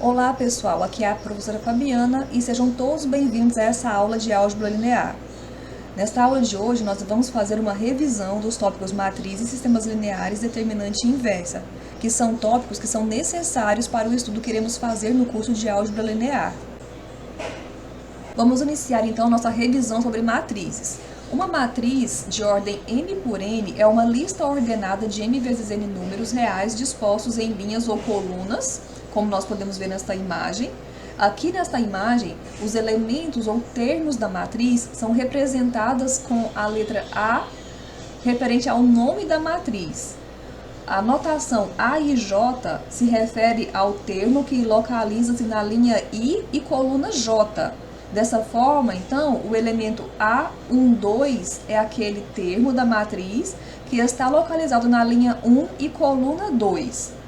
Olá pessoal, aqui é a professora Fabiana e sejam todos bem-vindos a essa aula de álgebra linear. Nesta aula de hoje nós vamos fazer uma revisão dos tópicos matriz e sistemas lineares, determinante e inversa, que são tópicos que são necessários para o estudo que iremos fazer no curso de álgebra linear. Vamos iniciar então nossa revisão sobre matrizes. Uma matriz de ordem m por n é uma lista ordenada de m vezes n números reais dispostos em linhas ou colunas, como nós podemos ver nesta imagem. Aqui nesta imagem, os elementos ou termos da matriz são representadas com a letra A referente ao nome da matriz. A notação A e J se refere ao termo que localiza-se na linha I e coluna J. Dessa forma, então, o elemento A12 é aquele termo da matriz que está localizado na linha 1 e coluna 2.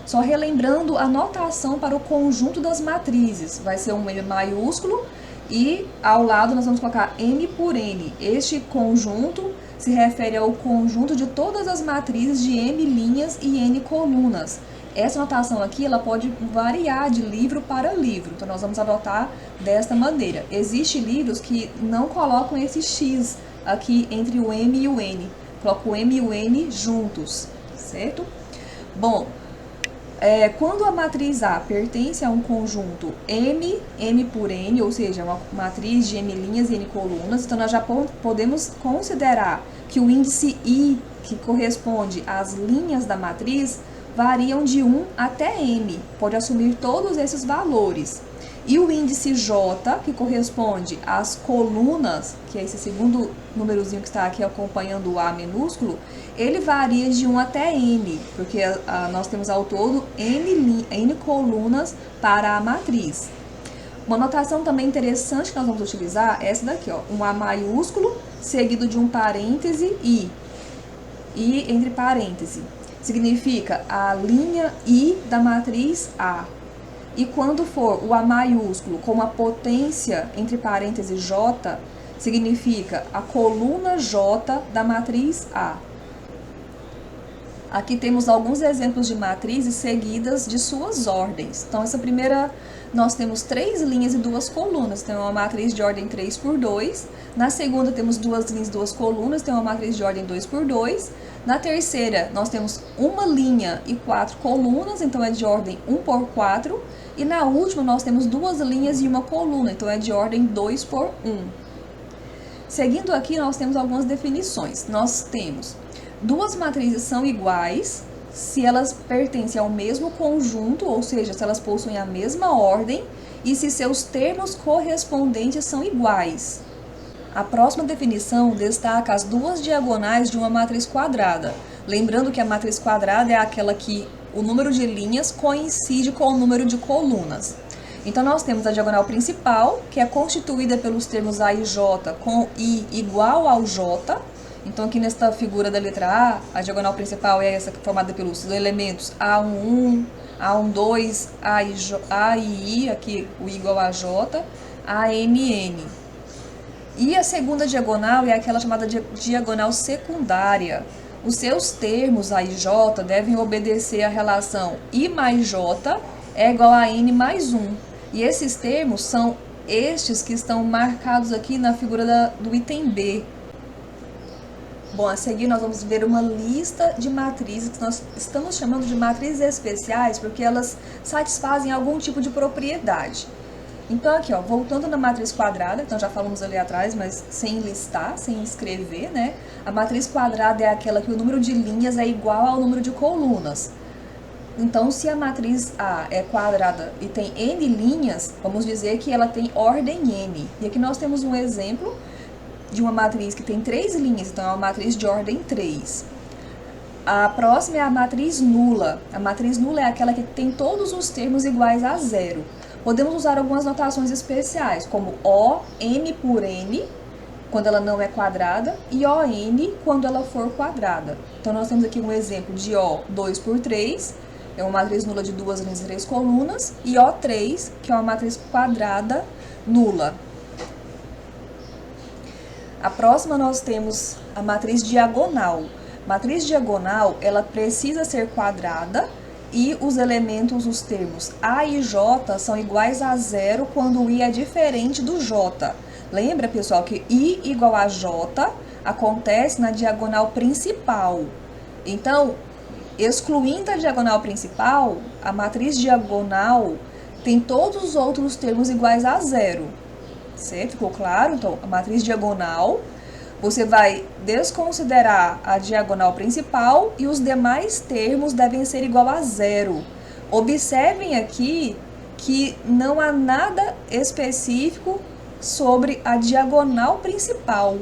Só relembrando a notação para o conjunto das matrizes, vai ser um M maiúsculo e ao lado nós vamos colocar M por N. Este conjunto se refere ao conjunto de todas as matrizes de M linhas e N colunas. Essa notação aqui ela pode variar de livro para livro, então nós vamos adotar desta maneira. Existem livros que não colocam esse X aqui entre o M e o N, colocam o M e o N juntos, certo? Bom, quando a matriz A pertence a um conjunto M por N, ou seja, uma matriz de M linhas e N colunas, então nós já podemos considerar que o índice I, que corresponde às linhas da matriz, variam de 1 até M, pode assumir todos esses valores. E o índice J, que corresponde às colunas, que é esse segundo númerozinho que está aqui acompanhando o A minúsculo, ele varia de 1 até N, porque nós temos ao todo N colunas para a matriz. Uma notação também interessante que nós vamos utilizar é essa daqui, ó, um A maiúsculo seguido de um parêntese I entre parênteses. Significa a linha I da matriz A. E quando for o A maiúsculo com a potência entre parênteses J, significa a coluna J da matriz A. Aqui temos alguns exemplos de matrizes seguidas de suas ordens. Então, essa primeira, nós temos 3 linhas e 2 colunas. Tem uma matriz de ordem 3 por 2. Na segunda, temos 2 linhas e 2 colunas. Tem uma matriz de ordem 2 por 2. Na terceira, nós temos uma linha e 4 colunas. Então, é de ordem 1 por 4. E na última, nós temos 2 linhas e uma coluna. Então, é de ordem 2 por 1. Seguindo aqui, nós temos algumas definições. Nós temos: duas matrizes são iguais se elas pertencem ao mesmo conjunto, ou seja, se elas possuem a mesma ordem e se seus termos correspondentes são iguais. A próxima definição destaca as duas diagonais de uma matriz quadrada. Lembrando que a matriz quadrada é aquela que o número de linhas coincide com o número de colunas. Então, nós temos a diagonal principal, que é constituída pelos termos A e J com I igual ao J. Então, aqui nesta figura da letra A diagonal principal é essa formada pelos elementos A11, A12, A e I, aqui o I igual a J, ANN. E a segunda diagonal é aquela chamada de diagonal secundária. Os seus termos A e J devem obedecer à relação I mais J é igual a N mais 1. E esses termos são estes que estão marcados aqui na figura do item B. Bom, a seguir nós vamos ver uma lista de matrizes que nós estamos chamando de matrizes especiais porque elas satisfazem algum tipo de propriedade. Então aqui, ó, voltando na matriz quadrada, então já falamos ali atrás, mas sem listar, sem escrever, né? A matriz quadrada é aquela que o número de linhas é igual ao número de colunas. Então, se a matriz A é quadrada e tem N linhas, vamos dizer que ela tem ordem N. E aqui nós temos um exemplo de uma matriz que tem 3 linhas, então é uma matriz de ordem 3. A próxima é a matriz nula. A matriz nula é aquela que tem todos os termos iguais a 0. Podemos usar algumas notações especiais, como O, M por N, quando ela não é quadrada, e ON, quando ela for quadrada. Então, nós temos aqui um exemplo de O, 2 por 3, é uma matriz nula de 2 linhas e 3 colunas, e O3, que é uma matriz quadrada nula. A próxima nós temos a matriz diagonal. Matriz diagonal, ela precisa ser quadrada e os elementos, os termos A e J são iguais a zero quando o I é diferente do J. Lembra, pessoal, que I igual a J acontece na diagonal principal. Então, excluindo a diagonal principal, a matriz diagonal tem todos os outros termos iguais a zero. Certo? Ficou claro? Então, a matriz diagonal, você vai desconsiderar a diagonal principal e os demais termos devem ser igual a zero. Observem aqui que não há nada específico sobre a diagonal principal.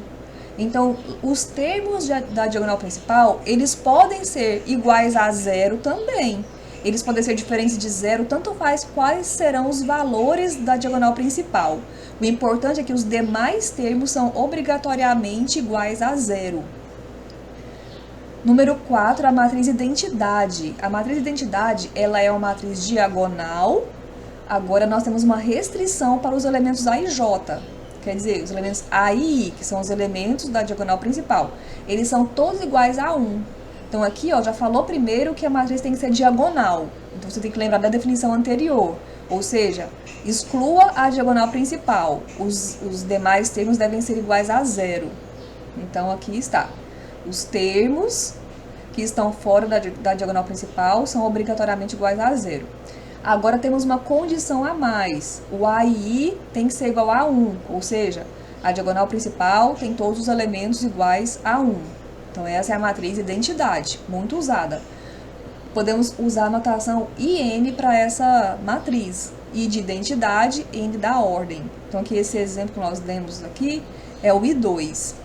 Então, os termos da diagonal principal, eles podem ser iguais a zero também. Eles podem ser diferentes de zero, tanto faz quais serão os valores da diagonal principal. O importante é que os demais termos são obrigatoriamente iguais a zero. Número 4, a matriz identidade. A matriz identidade, ela é uma matriz diagonal. Agora, nós temos uma restrição para os elementos A e J. Quer dizer, os elementos A e I, que são os elementos da diagonal principal, eles são todos iguais a 1. Então, aqui, ó, já falou primeiro que a matriz tem que ser diagonal. Então, você tem que lembrar da definição anterior. Ou seja, exclua a diagonal principal. Os demais termos devem ser iguais a zero. Então, aqui está. Os termos que estão fora da diagonal principal são obrigatoriamente iguais a zero. Agora, temos uma condição a mais. O A e I tem que ser igual a 1. Ou seja, a diagonal principal tem todos os elementos iguais a 1. Então, essa é a matriz identidade, muito usada. Podemos usar a notação IN para essa matriz. I de identidade, N da ordem. Então, aqui esse exemplo que nós demos aqui é o I2.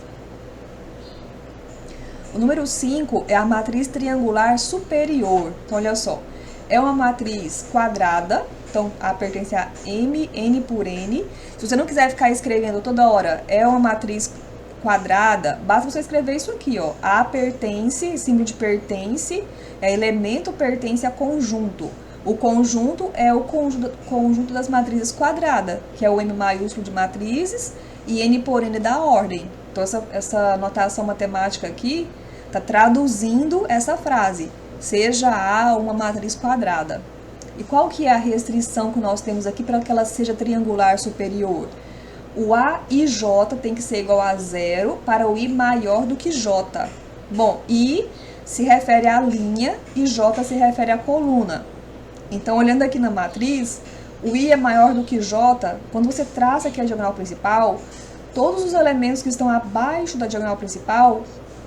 O número 5 é a matriz triangular superior. Então, olha só. É uma matriz quadrada. Então, A pertence a M, N por N. Se você não quiser ficar escrevendo toda hora, é uma matriz quadrada, basta você escrever isso aqui, ó. A pertence, símbolo de pertence, elemento pertence a conjunto. O conjunto é o conjunto das matrizes quadradas, que é o M maiúsculo de matrizes e N por N da ordem. Então, essa notação matemática aqui está traduzindo essa frase. Seja A uma matriz quadrada. E qual que é a restrição que nós temos aqui para que ela seja triangular superior? O A e J tem que ser igual a zero para o I maior do que J. Bom, I se refere à linha e J se refere à coluna. Então, olhando aqui na matriz, o I é maior do que J. Quando você traça aqui a diagonal principal, todos os elementos que estão abaixo da diagonal principal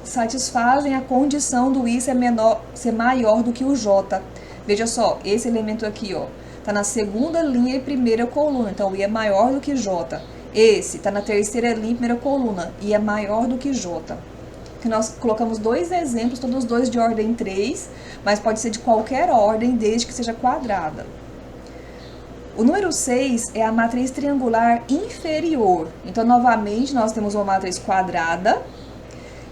satisfazem a condição do I ser maior do que o J. Veja só, esse elemento aqui, ó, está na segunda linha e primeira coluna, então o I é maior do que J. Esse está na terceira linha e primeira coluna, I é maior do que J. Que nós colocamos dois exemplos, todos dois de ordem 3, mas pode ser de qualquer ordem, desde que seja quadrada. O número 6 é a matriz triangular inferior. Então, novamente, nós temos uma matriz quadrada,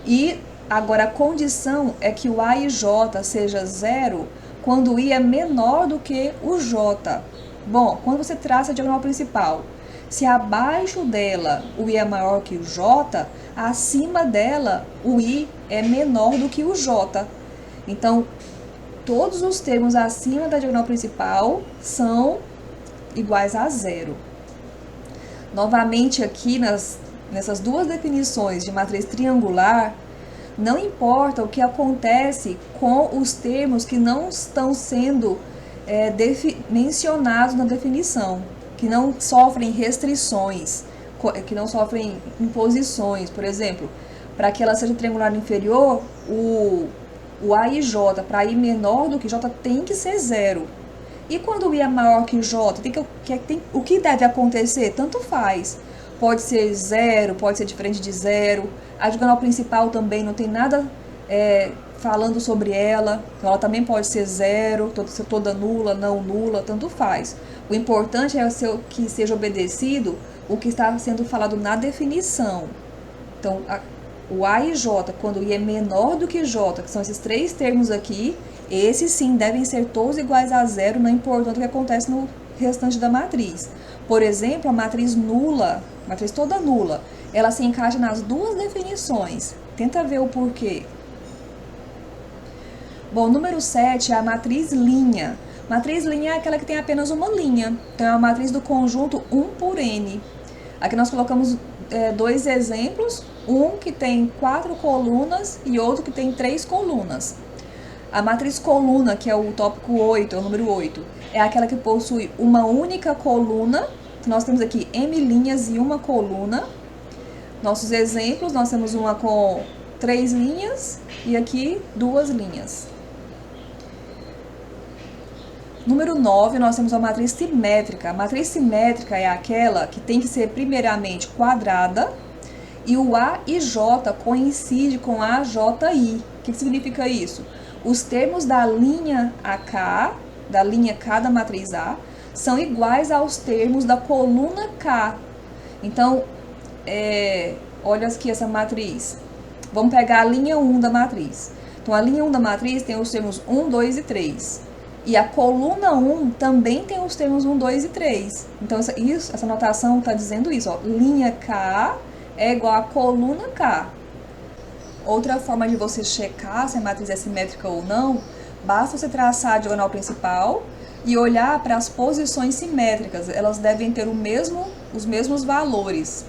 e agora a condição é que o A e J seja zero quando o I é menor do que o J. Bom, quando você traça a diagonal principal, se abaixo dela o I é maior que o J, acima dela o I é menor do que o J. Então, todos os termos acima da diagonal principal são iguais a zero. Novamente aqui nessas duas definições de matriz triangular, não importa o que acontece com os termos que não estão sendo mencionados na definição, que não sofrem restrições, que não sofrem imposições. Por exemplo, para que ela seja triangular inferior, o A e J, para I menor do que J, tem que ser zero. E quando o I é maior que o J, o que deve acontecer? Tanto faz. Pode ser zero, pode ser diferente de zero. A diagonal principal também não tem nada falando sobre ela. Então, ela também pode ser zero, ser toda nula, não nula, tanto faz. O importante é que seja obedecido o que está sendo falado na definição. Então, o A e J, quando o I é menor do que J, que são esses três termos aqui, esses sim devem ser todos iguais a zero, não importa o que acontece no restante da matriz. Por exemplo, a matriz nula, matriz toda nula, ela se encaixa nas duas definições. Tenta ver o porquê. Bom, número 7 é a matriz linha. Matriz linha é aquela que tem apenas uma linha. Então, é a matriz do conjunto 1 por n. Aqui nós colocamos dois exemplos. Um que tem 4 colunas e outro que tem 3 colunas. A matriz coluna, que é o tópico 8, é o número 8, é aquela que possui uma única coluna. Nós temos aqui m linhas e uma coluna. Nossos exemplos, nós temos uma com 3 linhas e aqui 2 linhas. Número 9, nós temos a matriz simétrica. A matriz simétrica é aquela que tem que ser primeiramente quadrada e o A e J coincide com a J I. O que significa isso? Os termos da linha AK, da linha K da matriz A, são iguais aos termos da coluna K. Então, olha aqui essa matriz. Vamos pegar a linha 1 da matriz. Então, a linha 1 da matriz tem os termos 1, 2 e 3. E a coluna 1 também tem os termos 1, 2 e 3. Então, essa notação está dizendo isso. Ó, linha K é igual a coluna K. Outra forma de você checar se a matriz é simétrica ou não, basta você traçar a diagonal principal e olhar para as posições simétricas. Elas devem ter os mesmos valores.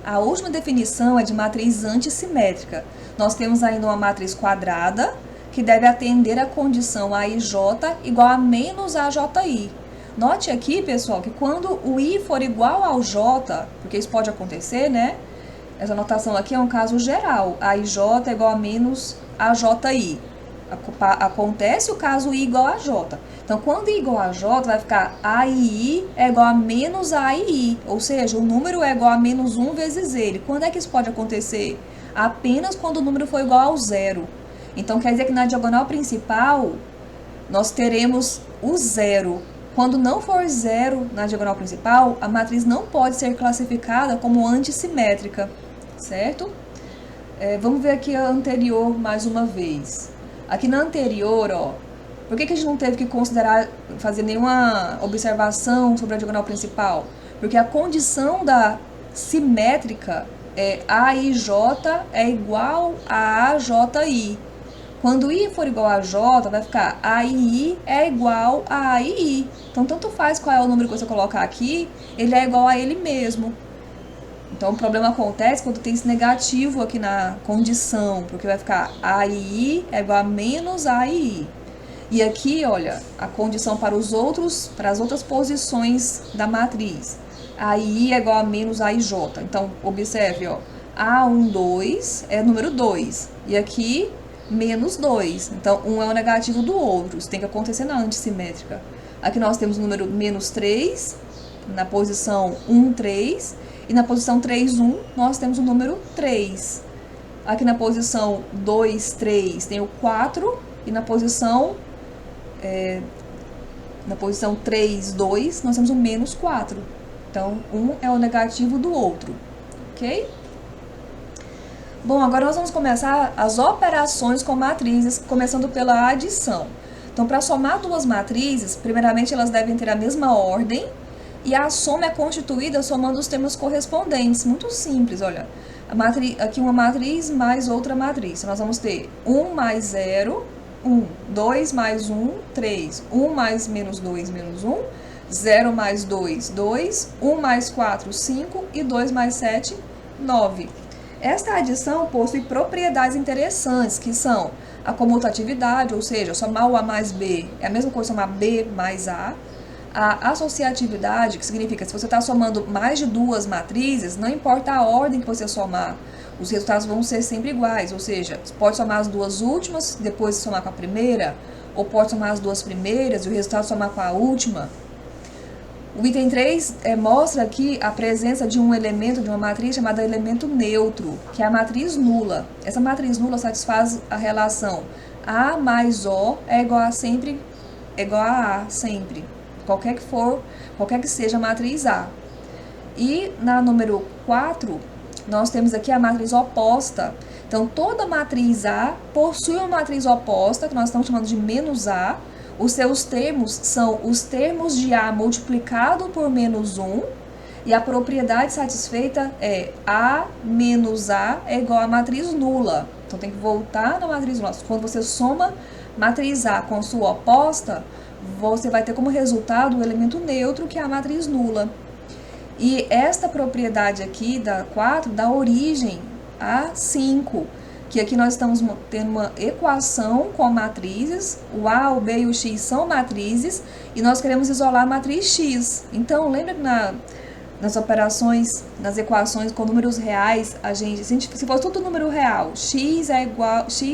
A última definição é de matriz antissimétrica. Nós temos ainda uma matriz quadrada, que deve atender a condição AIJ igual a menos AJI. Note aqui, pessoal, que quando o I for igual ao J, porque isso pode acontecer, né? Essa notação aqui é um caso geral. AIJ é igual a menos AJI. Acontece o caso I igual a J. Então, quando I igual a J, vai ficar AII é igual a menos AII. Ou seja, o número é igual a menos 1 vezes ele. Quando é que isso pode acontecer? Apenas quando o número for igual ao zero. Então, quer dizer que na diagonal principal, nós teremos o zero. Quando não for zero na diagonal principal, a matriz não pode ser classificada como antissimétrica, certo? Vamos ver aqui a anterior mais uma vez. Aqui na anterior, ó, por que a gente não teve que fazer nenhuma observação sobre a diagonal principal? Porque a condição da simétrica é AIJ é igual a AJI. Quando I for igual a J, vai ficar AII é igual a AII. Então, tanto faz qual é o número que você colocar aqui, ele é igual a ele mesmo. Então, o problema acontece quando tem esse negativo aqui na condição, porque vai ficar AII é igual a menos AII. E aqui, olha, a condição para as outras posições da matriz. AII é igual a menos AIJ. Então, observe, ó, A12 é número 2. E aqui, menos 2. Então, um é o negativo do outro. Isso tem que acontecer na antissimétrica. Aqui nós temos o número menos 3, na posição 1, 3. E na posição 3, 1, nós temos o número 3. Aqui na posição 2, 3, tem o 4. E na posição 3, 2, nós temos o menos 4. Então, um é o negativo do outro. Ok? Bom, agora nós vamos começar as operações com matrizes, começando pela adição. Então, para somar duas matrizes, primeiramente elas devem ter a mesma ordem e a soma é constituída somando os termos correspondentes. Muito simples, olha. Aqui uma matriz mais outra matriz. Então, nós vamos ter 1 mais 0, 1, 2 mais 1, 3, 1 mais menos 2, menos 1, 0 mais 2, 2, 1 mais 4, 5 e 2 mais 7, 9. Esta adição possui propriedades interessantes, que são a comutatividade, ou seja, somar o A mais B é a mesma coisa que somar B mais A associatividade, que significa que se você está somando mais de duas matrizes, não importa a ordem que você somar, os resultados vão ser sempre iguais, ou seja, você pode somar as duas últimas, depois somar com a primeira, ou pode somar as duas primeiras e o resultado somar com a última. O item 3 mostra aqui a presença de um elemento, de uma matriz chamada elemento neutro, que é a matriz nula. Essa matriz nula satisfaz a relação A mais O é igual a A sempre, qualquer que seja a matriz A. E na número 4, nós temos aqui a matriz oposta. Então, toda matriz A possui uma matriz oposta, que nós estamos chamando de menos A. Os seus termos são os termos de A multiplicado por menos 1, e a propriedade satisfeita é A menos A é igual a matriz nula. Então tem que voltar na matriz nula. Quando você soma matriz A com sua oposta, você vai ter como resultado o elemento neutro, que é a matriz nula. E esta propriedade aqui da 4 dá origem a 5, que aqui nós estamos tendo uma equação com matrizes, o A, o B e o X são matrizes, e nós queremos isolar a matriz X. Então, lembra que nas operações, nas equações com números reais, se for tudo número real, X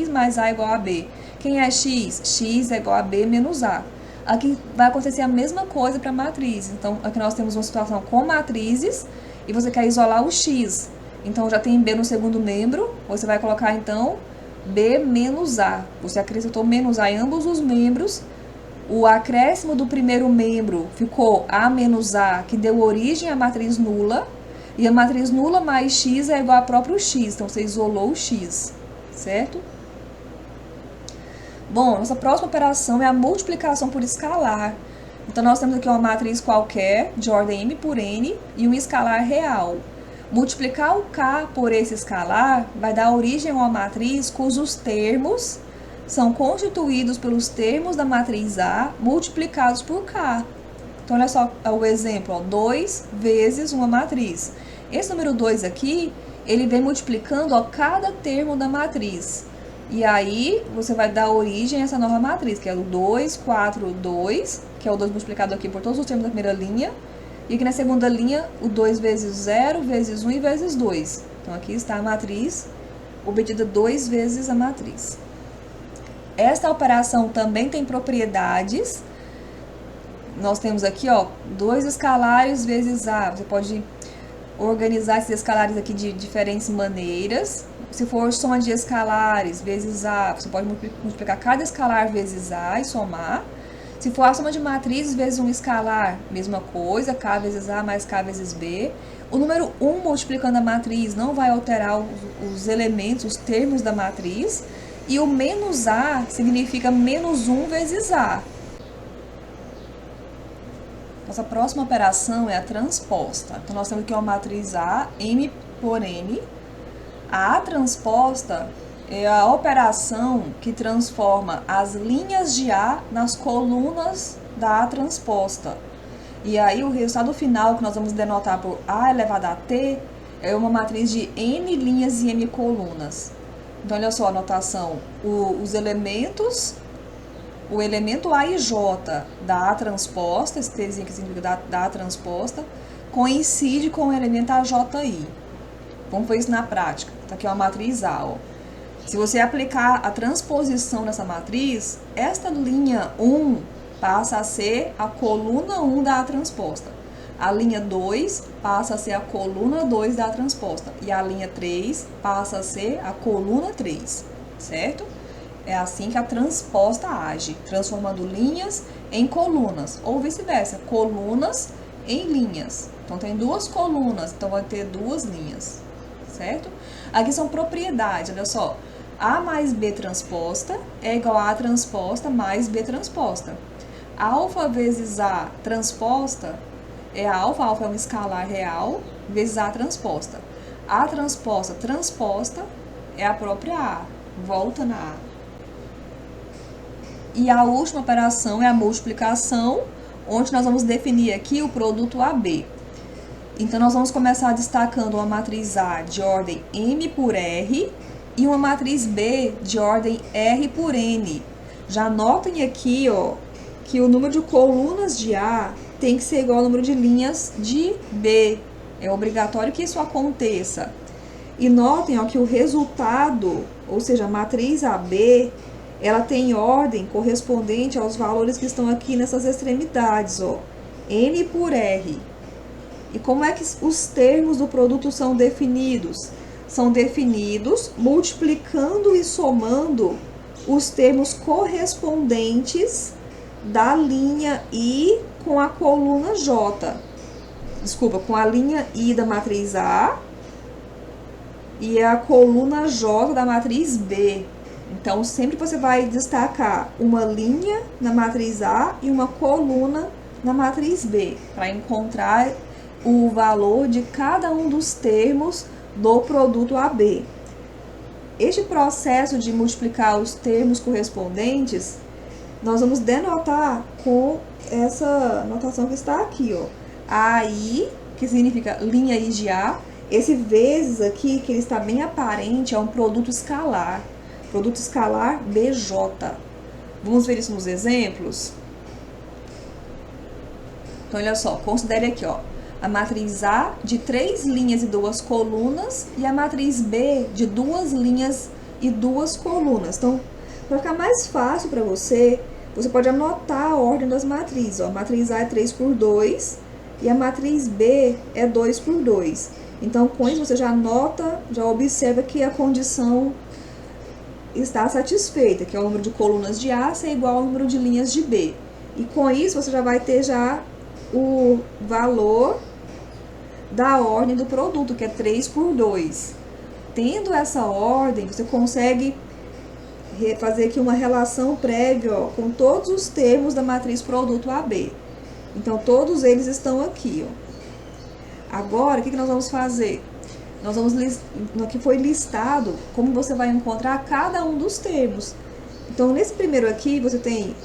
mais A é igual a B. Quem é X? X é igual a B menos A. Aqui vai acontecer a mesma coisa para matriz. Então, aqui nós temos uma situação com matrizes e você quer isolar o X. Então, já tem B no segundo membro, você vai colocar, então, B menos A. Você acrescentou menos A em ambos os membros. O acréscimo do primeiro membro ficou A menos A, que deu origem à matriz nula. E a matriz nula mais X é igual a próprio X. Então, você isolou o X, certo? Bom, nossa próxima operação é a multiplicação por escalar. Então, nós temos aqui uma matriz qualquer, de ordem m por n, e um escalar real. Multiplicar o k por esse escalar vai dar origem a uma matriz cujos termos são constituídos pelos termos da matriz A multiplicados por k. Então, olha só o exemplo, 2 vezes uma matriz. Esse número 2 aqui, ele vem multiplicando cada termo da matriz. E aí, você vai dar origem a essa nova matriz, que é o 2, 4, 2, que é o 2 multiplicado aqui por todos os termos da primeira linha. E aqui na segunda linha, o 2 vezes 0, vezes 1 e vezes 2. Então, aqui está a matriz, obtida 2 vezes a matriz. Esta operação também tem propriedades. Nós temos aqui, ó, 2 escalares vezes A. Você pode organizar esses escalares aqui de diferentes maneiras. Se for soma de escalares vezes A, você pode multiplicar cada escalar vezes A e somar. Se for a soma de matrizes vezes um escalar, mesma coisa, K vezes A mais K vezes B. O número 1 multiplicando a matriz não vai alterar os elementos, os termos da matriz. E o menos A significa menos 1 vezes A. Nossa próxima operação é a transposta. Então, nós temos aqui uma matriz A, M por N. A transposta é a operação que transforma as linhas de A nas colunas da A transposta. E aí o resultado final, que nós vamos denotar por A elevado a T, é uma matriz de N linhas e M colunas. Então, olha só a notação. Os elementos, o elemento A e J da A transposta, esse Tzinho que significa da A transposta, coincide com o elemento AJI. Vamos ver isso na prática. Tá aqui uma matriz A, ó. Se você aplicar a transposição nessa matriz, esta linha 1 passa a ser a coluna 1 da A transposta. A linha 2 passa a ser a coluna 2 da A transposta. E a linha 3 passa a ser a coluna 3, certo? É assim que a transposta age, transformando linhas em colunas, ou vice-versa, colunas em linhas. Então, tem duas colunas, então vai ter duas linhas, certo? Aqui são propriedades, olha só. A mais B transposta é igual a A transposta mais B transposta. Alfa vezes A transposta é alfa é um escalar real, vezes A transposta. A transposta transposta é a própria A, volta na A. E a última operação é a multiplicação, onde nós vamos definir aqui o produto AB. Então, nós vamos começar destacando uma matriz A de ordem M por R e uma matriz B de ordem R por N. Já notem aqui, ó, que o número de colunas de A tem que ser igual ao número de linhas de B. É obrigatório que isso aconteça. E notem, ó, que o resultado, ou seja, a matriz AB, ela tem ordem correspondente aos valores que estão aqui nessas extremidades, ó, N por R. E como é que os termos do produto são definidos? São definidos multiplicando e somando os termos correspondentes da linha I com a coluna J. Desculpa, com a linha I da matriz A e a coluna J da matriz B. Então, sempre você vai destacar uma linha na matriz A e uma coluna na matriz B, para encontrar o valor de cada um dos termos do produto AB. Este processo de multiplicar os termos correspondentes, nós vamos denotar com essa notação que está aqui, ó. AI, que significa linha I de A. Esse vezes aqui, que ele está bem aparente, é um produto escalar. Produto escalar BJ. Vamos ver isso nos exemplos? Então, olha só, considere aqui, ó, a matriz A de 3 linhas e 2 colunas e a matriz B de 2 linhas e 2 colunas. Então, para ficar mais fácil para você, você pode anotar a ordem das matrizes. Ó. A matriz A é 3 por 2 e a matriz B é 2 por 2. Então, com isso, você já anota, já observa que a condição está satisfeita, que é o número de colunas de A ser igual ao número de linhas de B. E com isso, você já vai ter já o valor da ordem do produto, que é 3 por 2. Tendo essa ordem, você consegue fazer aqui uma relação prévia, ó, com todos os termos da matriz produto AB. Então, todos eles estão aqui, ó. Agora, o que nós vamos fazer? Nós vamos aqui foi listado como você vai encontrar cada um dos termos. Então, nesse primeiro aqui, você tem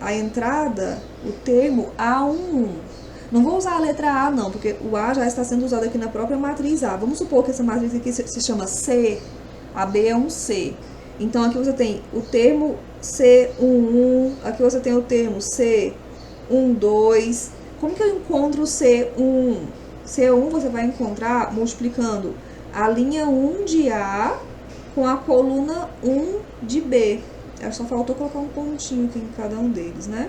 a entrada, o termo A11. Não vou usar a letra A, não, porque o A já está sendo usado aqui na própria matriz A. Vamos supor que essa matriz aqui se chama C, a B é um C. Então, aqui você tem o termo C11, aqui você tem o termo C12. Como que eu encontro o C1? C1 você vai encontrar multiplicando a linha 1 de A com a coluna 1 de B. Só faltou colocar um pontinho aqui em cada um deles, né?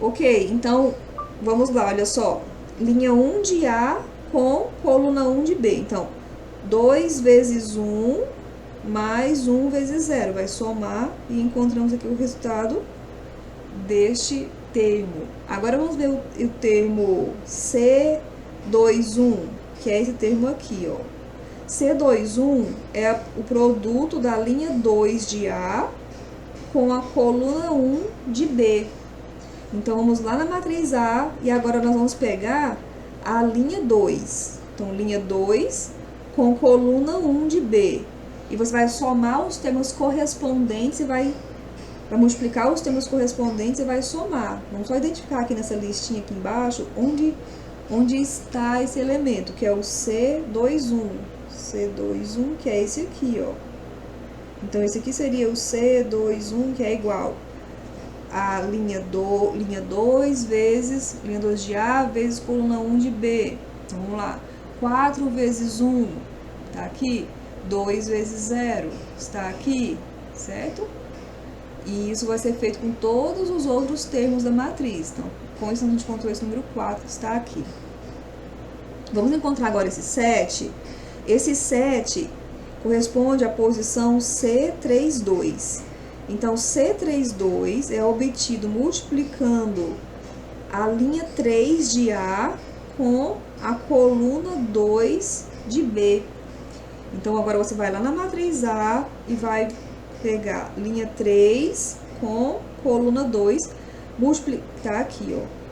Ok, então, vamos lá, olha só. Linha 1 de A com coluna 1 de B. Então, 2 vezes 1 mais 1 vezes 0. Vai somar e encontramos aqui o resultado deste termo. Agora, vamos ver o termo C21, que é esse termo aqui, ó. C21 é o produto da linha 2 de A com a coluna 1 de B. Então, vamos lá na matriz A e agora nós vamos pegar a linha 2. Então, linha 2 com coluna 1 de B. E você vai somar os termos correspondentes e vai multiplicar os termos correspondentes e vai somar. Vamos só identificar aqui nessa listinha aqui embaixo onde está esse elemento, que é o C21. C21, que é esse aqui, ó. Então, esse aqui seria o C21, que é igual a linha 2 vezes, linha 2 de A vezes coluna 1 de B. Então, vamos lá. 4 vezes 1, tá aqui. 2 vezes 0, está aqui, certo? E isso vai ser feito com todos os outros termos da matriz. Então, com isso a gente encontrou esse número 4, que está aqui. Vamos encontrar agora esse 7. Esse 7 corresponde à posição C32. Então, C32 é obtido multiplicando a linha 3 de A com a coluna 2 de B. Então, agora você vai lá na matriz A e vai pegar linha 3 com coluna 2, multiplicar aqui, ó.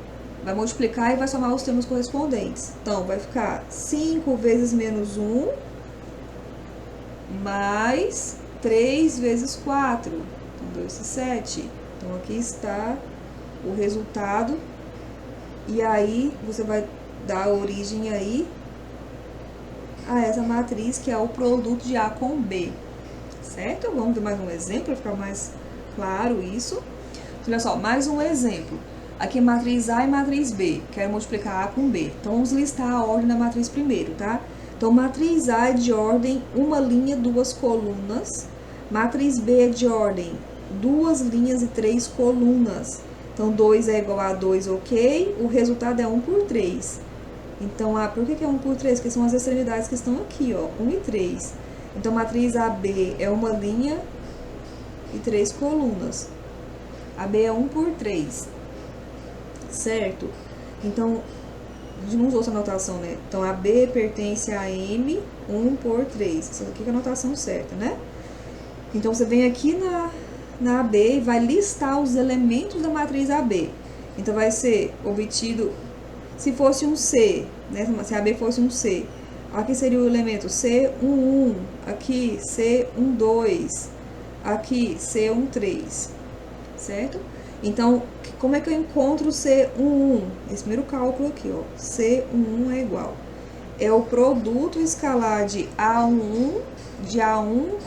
Vai multiplicar e vai somar os termos correspondentes. Então, vai ficar 5 vezes menos 1, mais 3 vezes 4. Então, deu esse 7. Então, aqui está o resultado. E aí, você vai dar origem aí a essa matriz, que é o produto de A com B. Certo? Vamos ver mais um exemplo, para ficar mais claro isso. Olha só, mais um exemplo. Aqui é matriz A e matriz B. Quero multiplicar A com B. Então, vamos listar a ordem da matriz primeiro, tá? Então, matriz A é de ordem uma linha, 2 colunas. Matriz B é de ordem 2 linhas e 3 colunas. Então, 2 é igual a 2, ok? O resultado é 1 por 3. Então, por que é 1 por 3? Porque são as extremidades que estão aqui, ó, 1 e 3. Então, matriz AB é uma linha e 3 colunas. AB é 1 por 3. Certo? Então, a gente não usou essa anotação, né? Então, AB pertence a M, 1 por 3. Essa aqui é a anotação certa, né? Então, você vem aqui na AB e vai listar os elementos da matriz AB. Então, vai ser obtido, se fosse um C, né? Se AB fosse um C, Aqui seria o elemento C11, aqui C12, aqui C13, certo? Então, como é que eu encontro o C11? Esse primeiro cálculo aqui, ó, C11 é igual. É o produto escalar de A1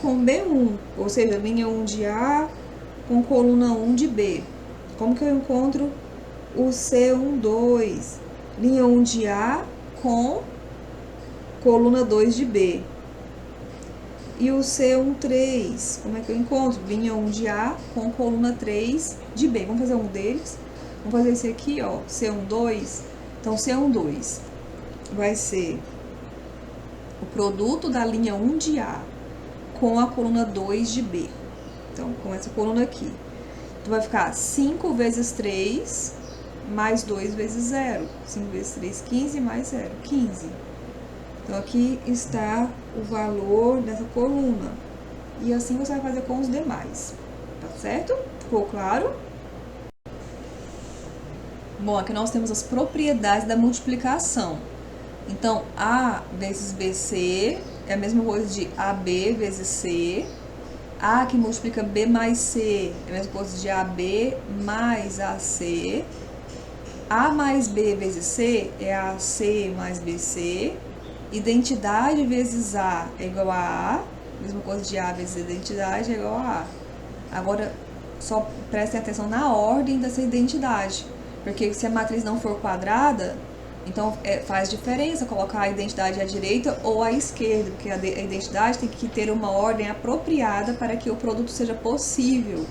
com B1, ou seja, linha 1 de A com coluna 1 de B. Como que eu encontro o C12? Linha 1 de A com coluna 2 de B. E o C13, como é que eu encontro? Linha 1 de A com coluna 3 de B. Vamos fazer um deles. Vamos fazer esse aqui, ó, C12. Então, C12 vai ser o produto da linha 1 de A com a coluna 2 de B. Então, com essa coluna aqui. Então, vai ficar 5 vezes 3 mais 2 vezes 0. 5 vezes 3, 15, mais 0, 15. Então, aqui está o valor dessa coluna. E assim você vai fazer com os demais. Tá certo? Ficou claro? Bom, aqui nós temos as propriedades da multiplicação. Então, A vezes BC é a mesma coisa de AB vezes C. A que multiplica B mais C é a mesma coisa de AB mais AC. A mais B vezes C é AC mais BC. Identidade vezes A é igual a mesma coisa de A vezes identidade é igual a A. Agora, só prestem atenção na ordem dessa identidade, porque se a matriz não for quadrada, então faz diferença colocar a identidade à direita ou à esquerda, porque a identidade tem que ter uma ordem apropriada para que o produto seja possível.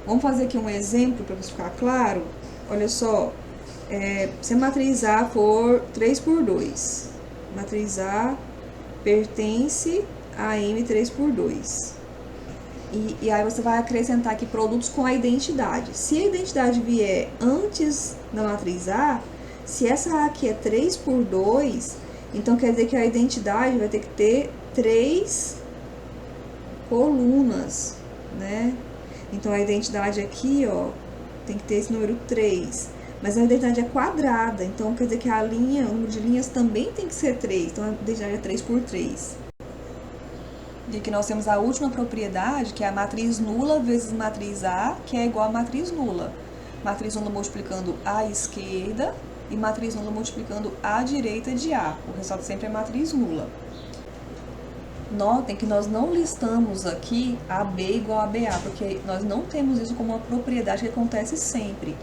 Vamos fazer aqui um exemplo para ficar claro. Olha só, se a matriz A for 3 por 2, matriz A pertence a M 3 por 2. E aí você vai acrescentar aqui produtos com a identidade. Se a identidade vier antes da matriz A, se essa A aqui é 3 por 2, então quer dizer que a identidade vai ter que ter 3 colunas, né? Então a identidade aqui, ó, tem que ter esse número 3. Mas a identidade é quadrada, então quer dizer que o número de linhas também tem que ser 3. Então a identidade é 3 por 3. E aqui nós temos a última propriedade, que é a matriz nula vezes matriz A, que é igual a matriz nula. Matriz nula multiplicando à esquerda e matriz nula multiplicando à direita de A. O resultado sempre é matriz nula. Notem que nós não listamos aqui AB igual a BA, porque nós não temos isso como uma propriedade que acontece sempre.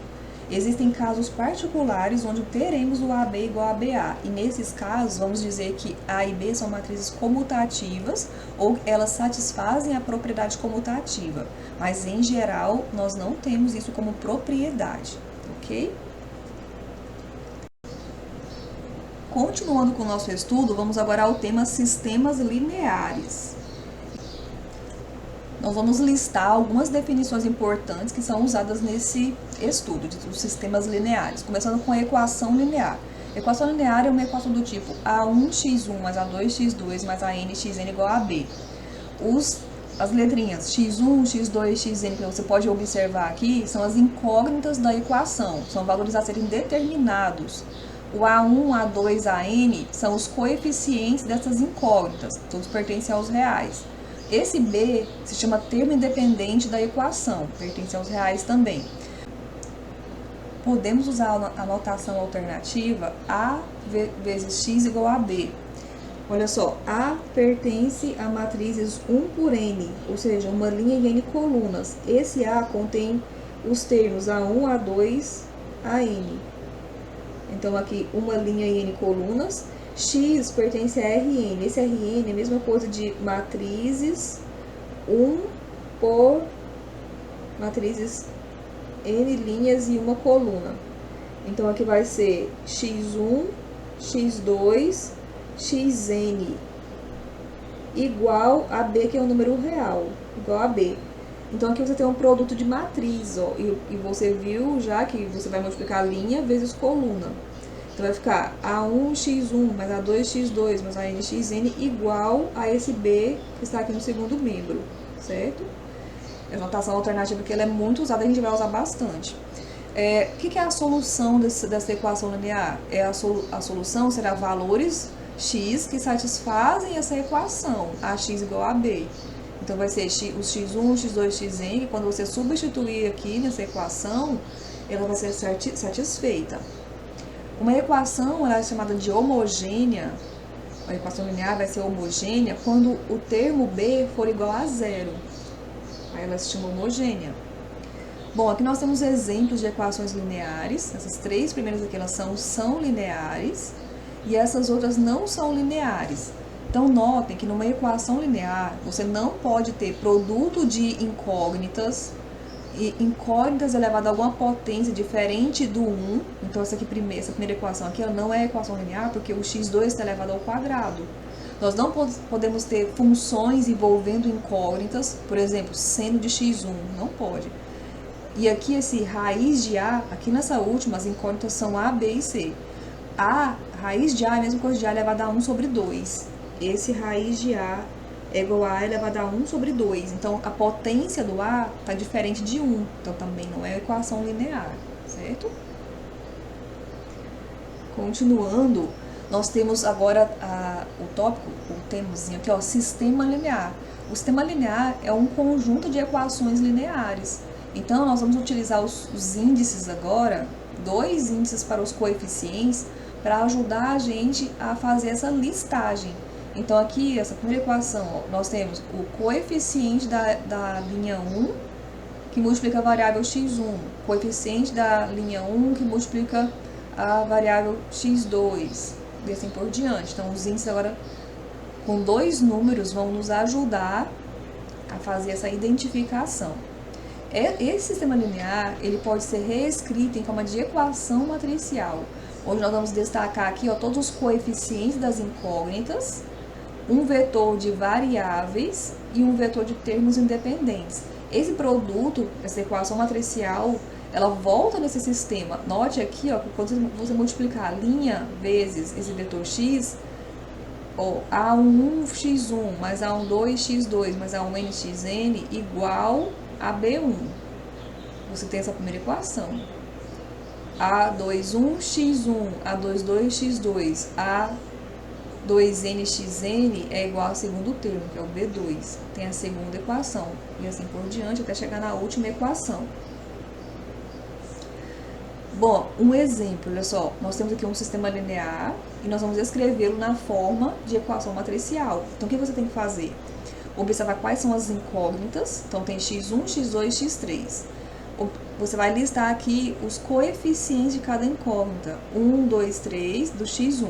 Existem casos particulares onde teremos o AB igual a BA, e nesses casos vamos dizer que A e B são matrizes comutativas ou elas satisfazem a propriedade comutativa, mas em geral nós não temos isso como propriedade, ok? Continuando com o nosso estudo, vamos agora ao tema sistemas lineares. Nós vamos listar algumas definições importantes que são usadas nesse estudo dos sistemas lineares, começando com a equação linear. Equação linear é uma equação do tipo A1x1 mais A2x2 mais ANxn igual a B. As letrinhas x1, x2, xn que você pode observar aqui são as incógnitas da equação, são valores a serem determinados. O A1, A2, AN são os coeficientes dessas incógnitas, todos pertencem aos reais. Esse B se chama termo independente da equação, pertence aos reais também. Podemos usar a notação alternativa A vezes x igual a B. Olha só, A pertence a matrizes 1 por N, ou seja, uma linha e N colunas. Esse A contém os termos A1, A2, AN. Então, aqui, uma linha e N colunas. X pertence a Rn. Esse Rn é a mesma coisa de matrizes 1 por matrizes N linhas e uma coluna. Então, aqui vai ser x1, x2, xn igual a B, que é o número real, igual a B. Então, aqui você tem um produto de matriz, ó, e você viu já que você vai multiplicar linha vezes coluna. Então, vai ficar A1x1 mais A2x2 mais ANxn igual a esse B que está aqui no segundo membro, certo? É a notação alternativa porque ela é muito usada, a gente vai usar bastante. O que é a solução dessa equação linear? A solução será valores x que satisfazem essa equação, ax igual a b. Então, vai ser o x1, x2, xn, que quando você substituir aqui nessa equação, ela vai ser satisfeita. Uma equação ela é chamada de homogênea, a equação linear vai ser homogênea quando o termo b for igual a zero. Aí ela se chama homogênea. Bom, aqui nós temos exemplos de equações lineares. Essas três primeiras aqui elas são lineares e essas outras não são lineares. Então, notem que numa equação linear, você não pode ter produto de incógnitas, e incógnitas elevado a alguma potência diferente do 1. Então, essa primeira equação aqui ela não é equação linear, porque o x2 está elevado ao quadrado. Nós não podemos ter funções envolvendo incógnitas, por exemplo, seno de x1, não pode. E aqui esse raiz de a, aqui nessa última, as incógnitas são a, b e c. A raiz de a é a mesma coisa de a elevado a 1 sobre 2. Esse raiz de a é igual a elevado a 1 sobre 2. Então, a potência do a está diferente de 1. Então, também não é equação linear, certo? Continuando, nós temos agora o tópico, o termozinho aqui, ó, sistema linear. O sistema linear é um conjunto de equações lineares. Então, nós vamos utilizar os índices agora, 2 índices para os coeficientes, para ajudar a gente a fazer essa listagem. Então, aqui, essa primeira equação, ó, nós temos o coeficiente da linha 1, que multiplica a variável x1, coeficiente da linha 1, que multiplica a variável x2, e assim por diante. Então, os índices agora, com 2 números, vão nos ajudar a fazer essa identificação. Esse sistema linear, ele pode ser reescrito em forma de equação matricial, onde nós vamos destacar aqui, ó, todos os coeficientes das incógnitas, um vetor de variáveis e um vetor de termos independentes. Esse produto, essa equação matricial, ela volta nesse sistema. Note aqui, ó, que quando você multiplicar a linha vezes esse vetor x, ó, A11x1 mais A12x2 mais A1nxn igual a B1. Você tem essa primeira equação. A21x1, A22x2, A2nxn é igual ao segundo termo, que é o B2. Tem a segunda equação, e assim por diante, até chegar na última equação. Bom, um exemplo, olha só, nós temos aqui um sistema linear, e nós vamos escrevê-lo na forma de equação matricial. Então, o que você tem que fazer? Observar quais são as incógnitas. Então, tem x1, x2 e x3. Você vai listar aqui os coeficientes de cada incógnita. 1, 2, 3 do x1.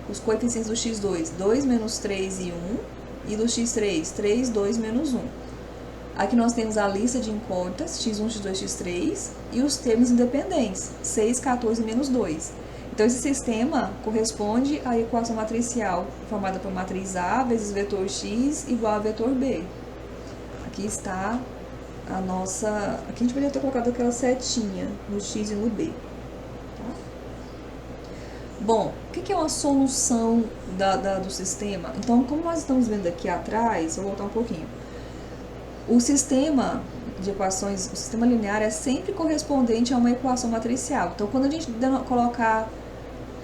Os coeficientes do x2, 2 menos 3 e 1. E do x3, 3, 2 menos 1. Aqui nós temos a lista de incógnitas, x1, x2, x3. E os termos independentes, 6, 14 e menos 2. Então, esse sistema corresponde à equação matricial, formada por matriz A vezes vetor x igual a vetor B. Aqui está a nossa... Aqui a gente poderia ter colocado aquela setinha no x e no b. Tá? Bom, o que é uma solução do sistema? Então, como nós estamos vendo aqui atrás, vou voltar um pouquinho. O sistema de equações, o sistema linear é sempre correspondente a uma equação matricial. Então, quando a gente colocar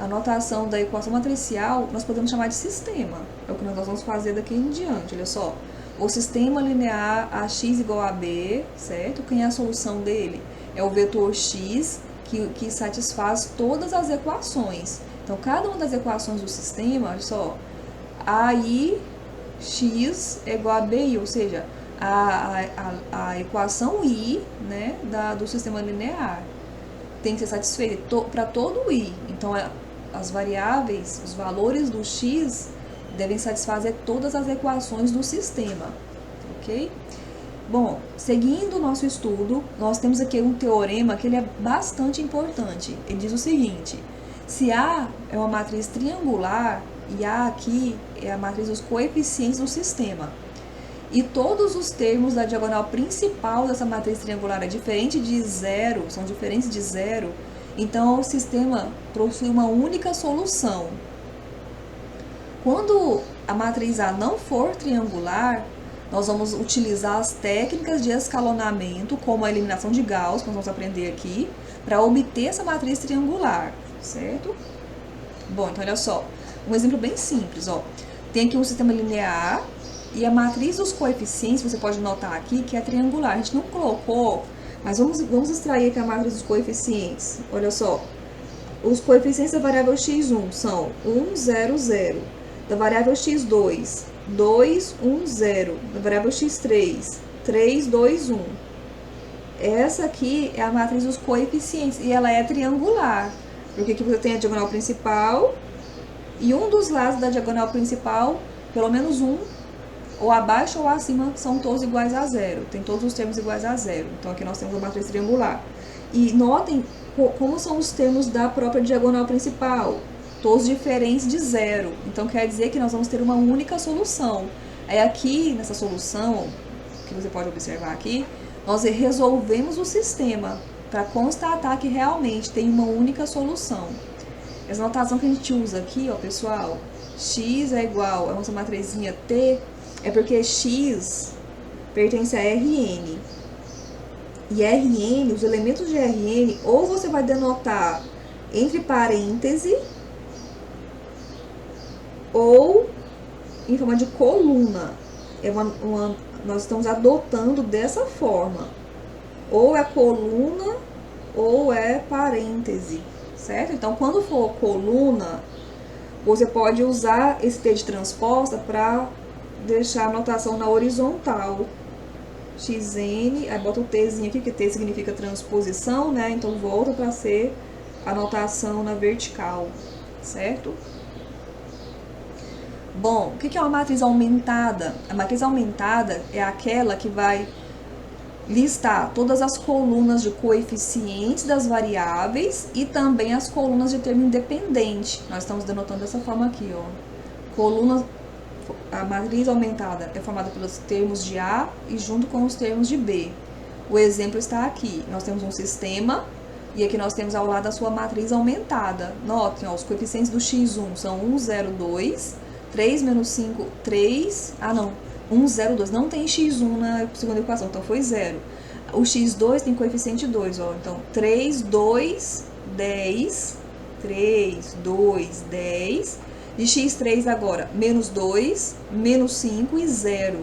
a notação da equação matricial, nós podemos chamar de sistema. É o que nós vamos fazer daqui em diante, olha só. O sistema linear ax igual a b, certo? Quem é a solução dele? É o vetor x, que satisfaz todas as equações. Então, cada uma das equações do sistema, olha só, AI x é igual a bi, ou seja, a equação I, né, do sistema linear tem que ser satisfeita para todo I. Então, as variáveis, os valores do x devem satisfazer todas as equações do sistema, ok? Bom, seguindo o nosso estudo, nós temos aqui um teorema que ele é bastante importante. Ele diz o seguinte: se A é uma matriz triangular e A aqui é a matriz dos coeficientes do sistema, e todos os termos da diagonal principal dessa matriz triangular é diferente de zero, são diferentes de zero, então o sistema possui uma única solução. Quando a matriz A não for triangular, nós vamos utilizar as técnicas de escalonamento, como a eliminação de Gauss, que nós vamos aprender aqui, para obter essa matriz triangular, certo? Bom, então olha só, um exemplo bem simples, ó. Tem aqui um sistema linear e a matriz dos coeficientes, você pode notar aqui que é triangular. A gente não colocou, mas vamos extrair aqui a matriz dos coeficientes. Olha só, os coeficientes da variável x1 são 1, 0, 0. Da variável x2, 2, 1, 0. Da variável x3, 3, 2, 1. Essa aqui é a matriz dos coeficientes e ela é triangular, porque aqui você tem a diagonal principal e um dos lados da diagonal principal, pelo menos um, ou abaixo ou acima, são todos iguais a zero. Tem todos os termos iguais a zero. Então aqui nós temos a matriz triangular. E notem como são os termos da própria diagonal principal, todos diferentes de zero. Então quer dizer que nós vamos ter uma única solução. Aí aqui, nessa solução, que você pode observar aqui, nós resolvemos o sistema para constatar que realmente tem uma única solução. Essa notação que a gente usa aqui, ó, pessoal, x é igual a nossa matrizinha T, é porque x pertence a Rn. E Rn, os elementos de Rn, ou você vai denotar entre parênteses, ou em forma de coluna. Nós estamos adotando dessa forma. Ou é coluna, ou é parêntese, certo? Então, quando for coluna, você pode usar esse T de transposta para deixar a notação na horizontal. Xn, aí bota o Tzinho aqui, que T significa transposição, né? Então, volta para ser a notação na vertical, certo? Bom, o que é uma matriz aumentada? A matriz aumentada é aquela que vai listar todas as colunas de coeficientes das variáveis e também as colunas de termo independente. Nós estamos denotando dessa forma aqui, ó. Colunas, a matriz aumentada é formada pelos termos de A e junto com os termos de B. O exemplo está aqui. Nós temos um sistema e aqui nós temos ao lado a sua matriz aumentada. Notem, ó, os coeficientes do x1 são 1, 0, 2... 3 menos 5, 3... 1, 0, 2. Não tem x1 na segunda equação, então foi 0. O x2 tem coeficiente 2, ó. Então, 3, 2, 10. 3, 2, 10. E x3 agora, menos 2, menos 5 e 0.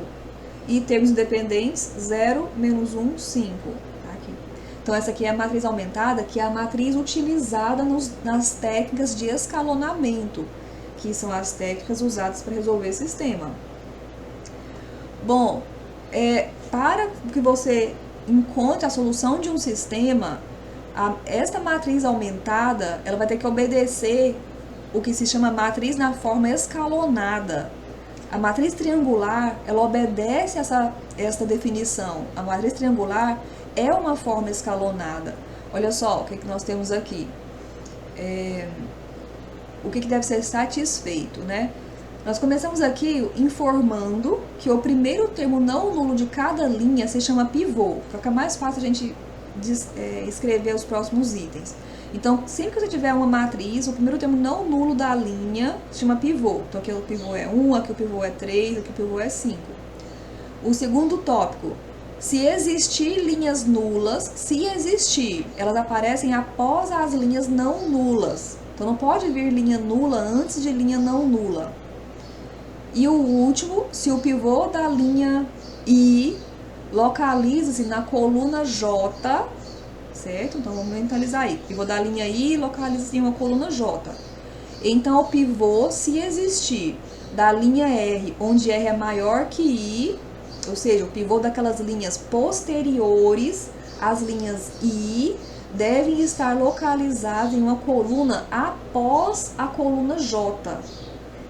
E termos independentes, 0, menos 1, 5. Aqui. Então, essa aqui é a matriz aumentada, que é a matriz utilizada nas técnicas de escalonamento, que são as técnicas usadas para resolver o sistema. Bom, para que você encontre a solução de um sistema, esta matriz aumentada, ela vai ter que obedecer o que se chama matriz na forma escalonada. A matriz triangular, ela obedece esta definição. A matriz triangular é uma forma escalonada. Olha só o que nós temos aqui. O que deve ser satisfeito, né? Nós começamos aqui informando que o primeiro termo não nulo de cada linha se chama pivô. Fica mais fácil a gente escrever os próximos itens. Então, sempre que você tiver uma matriz, o primeiro termo não nulo da linha se chama pivô. Então, aqui o pivô é 1, aqui o pivô é 3, aqui o pivô é 5. O segundo tópico. Se existir linhas nulas, se existir, elas aparecem após as linhas não nulas. Então, não pode vir linha nula antes de linha não nula. E o último, se o pivô da linha I localiza-se na coluna J, certo? Então, vamos mentalizar aí. O pivô da linha I localiza-se em uma coluna J. Então, o pivô, se existir, da linha R, onde R é maior que I, ou seja, o pivô daquelas linhas posteriores às linhas I, devem estar localizados em uma coluna após a coluna J.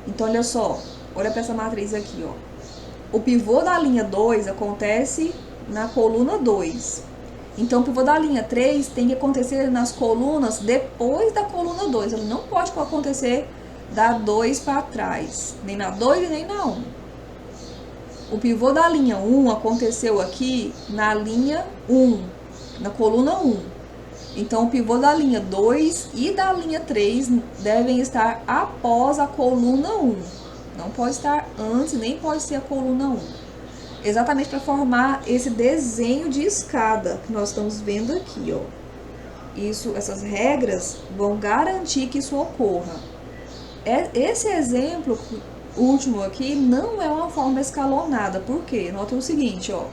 Então, olha só, olha para essa matriz aqui, ó. O pivô da linha 2 acontece na coluna 2. Então, o pivô da linha 3 tem que acontecer nas colunas depois da coluna 2. Ele não pode acontecer da 2 para trás, nem na 2 e nem na 1. O pivô da linha 1 aconteceu aqui na linha 1, na coluna 1. Então, o pivô da linha 2 e da linha 3 devem estar após a coluna 1. Não pode estar antes, nem pode ser a coluna 1. Exatamente para formar esse desenho de escada que nós estamos vendo aqui, ó. Essas regras vão garantir que isso ocorra. Esse exemplo último aqui não é uma forma escalonada. Por quê? Nota o seguinte, ó.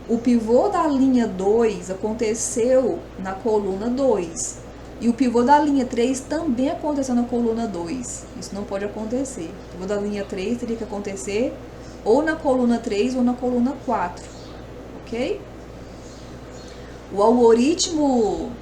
O pivô da linha 2 aconteceu na coluna 2. E o pivô da linha 3 também aconteceu na coluna 2. Isso não pode acontecer. O pivô da linha 3 teria que acontecer ou na coluna 3 ou na coluna 4. Ok? O algoritmo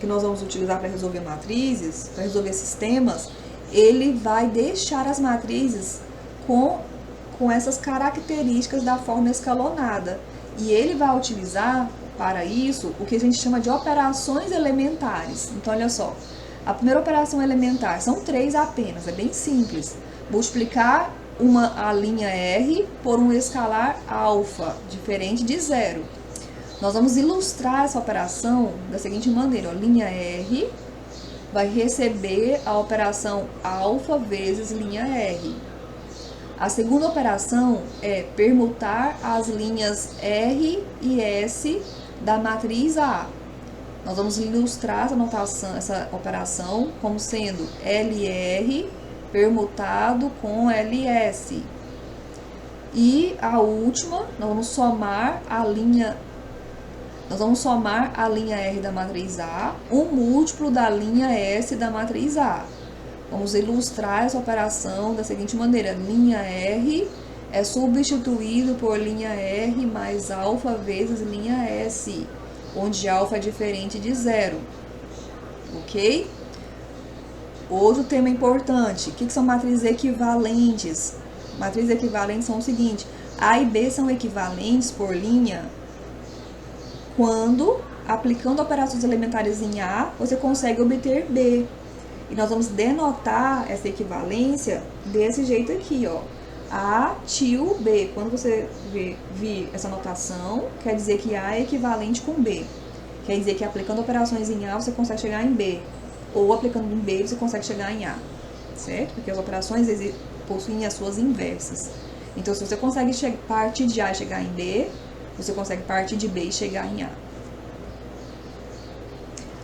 que nós vamos utilizar para resolver matrizes, para resolver sistemas, ele vai deixar as matrizes com essas características da forma escalonada. E ele vai utilizar, para isso, o que a gente chama de operações elementares. Então, olha só. A primeira operação elementar, são 3 apenas, é bem simples. Multiplicar a linha R por um escalar alfa, diferente de 0. Nós vamos ilustrar essa operação da seguinte maneira, ó, linha R vai receber a operação alfa vezes linha R. A segunda operação é permutar as linhas R e S da matriz A. Nós vamos ilustrar essa operação como sendo LR permutado com LS. E a última, nós vamos somar a linha R da matriz A, um múltiplo da linha S da matriz A. Vamos ilustrar essa operação da seguinte maneira. Linha R é substituído por linha R mais alfa vezes linha S, onde alfa é diferente de 0. Ok? Outro tema importante. O que são matrizes equivalentes? Matrizes equivalentes são o seguinte. A e B são equivalentes por linha quando, aplicando operações elementares em A, você consegue obter B. E nós vamos denotar essa equivalência desse jeito aqui, ó. A tio B. Quando você vir essa notação, quer dizer que A é equivalente com B. Quer dizer que aplicando operações em A, você consegue chegar em B. Ou aplicando em B, você consegue chegar em A. Certo? Porque as operações possuem as suas inversas. Então, se você consegue partir de A e chegar em B, você consegue partir de B e chegar em A.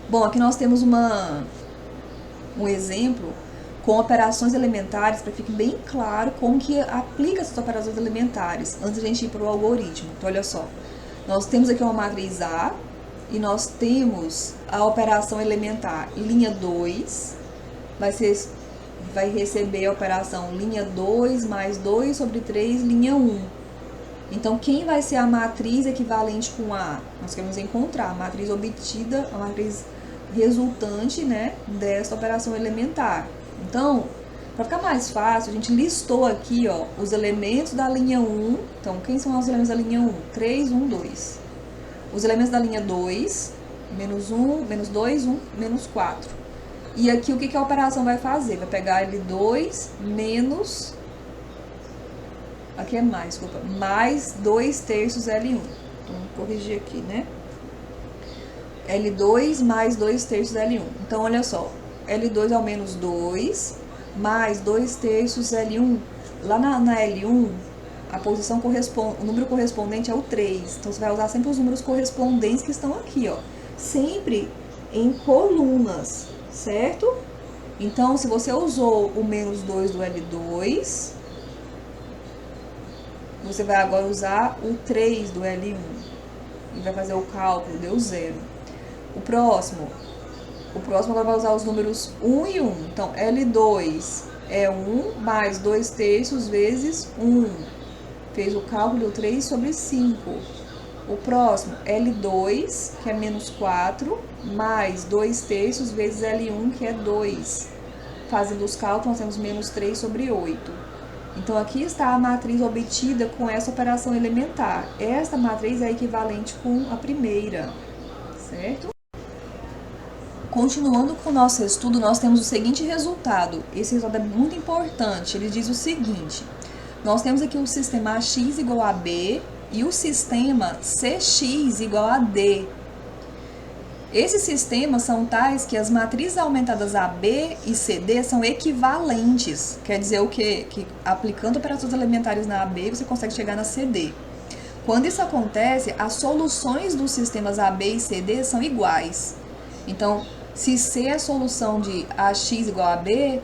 Bom, aqui nós temos um exemplo com operações elementares, para que fique bem claro como que aplica essas operações elementares, antes de a gente ir para o algoritmo. Então, olha só, nós temos aqui uma matriz A, e nós temos a operação elementar linha 2, vai receber a operação linha 2 mais 2 sobre 3, linha 1. Então, quem vai ser a matriz equivalente com A? Nós queremos encontrar a matriz obtida, a matriz resultante, né, dessa operação elementar. Então, para ficar mais fácil, a gente listou aqui, ó, os elementos da linha 1. Então, quem são os elementos da linha 1? 3, 1, 2. Os elementos da linha 2, menos 1, menos 2, 1, menos 4. E aqui, o que a operação vai fazer? Vai pegar L2 menos... Aqui é mais, desculpa. Mais 2/3 L1. Então, vou corrigir aqui, né? L2 mais 2/3 L1. Então, olha só. L2 é o menos 2, mais 2/3 L1. Lá na L1, a posição o número correspondente é o 3. Então, você vai usar sempre os números correspondentes que estão aqui, ó. Sempre em colunas, certo? Então, se você usou o menos 2 do L2, você vai agora usar o 3 do L1. E vai fazer o cálculo, deu 0. O próximo agora vai usar os números 1 e 1. Então, L2 é 1 mais 2/3 vezes 1. Fez o cálculo, deu 3 sobre 5. O próximo, L2, que é menos 4, mais 2/3 vezes L1, que é 2. Fazendo os cálculos, nós temos menos 3 sobre 8. Então, aqui está a matriz obtida com essa operação elementar. Esta matriz é equivalente com a primeira, certo? Continuando com o nosso estudo, nós temos o seguinte resultado. Esse resultado é muito importante. Ele diz o seguinte. Nós temos aqui o sistema AX igual a B e o sistema CX igual a D. Esses sistemas são tais que as matrizes aumentadas AB e CD são equivalentes. Quer dizer o quê? Que aplicando operações elementares na AB, você consegue chegar na CD. Quando isso acontece, as soluções dos sistemas AB e CD são iguais. Então, se C é a solução de AX igual a B,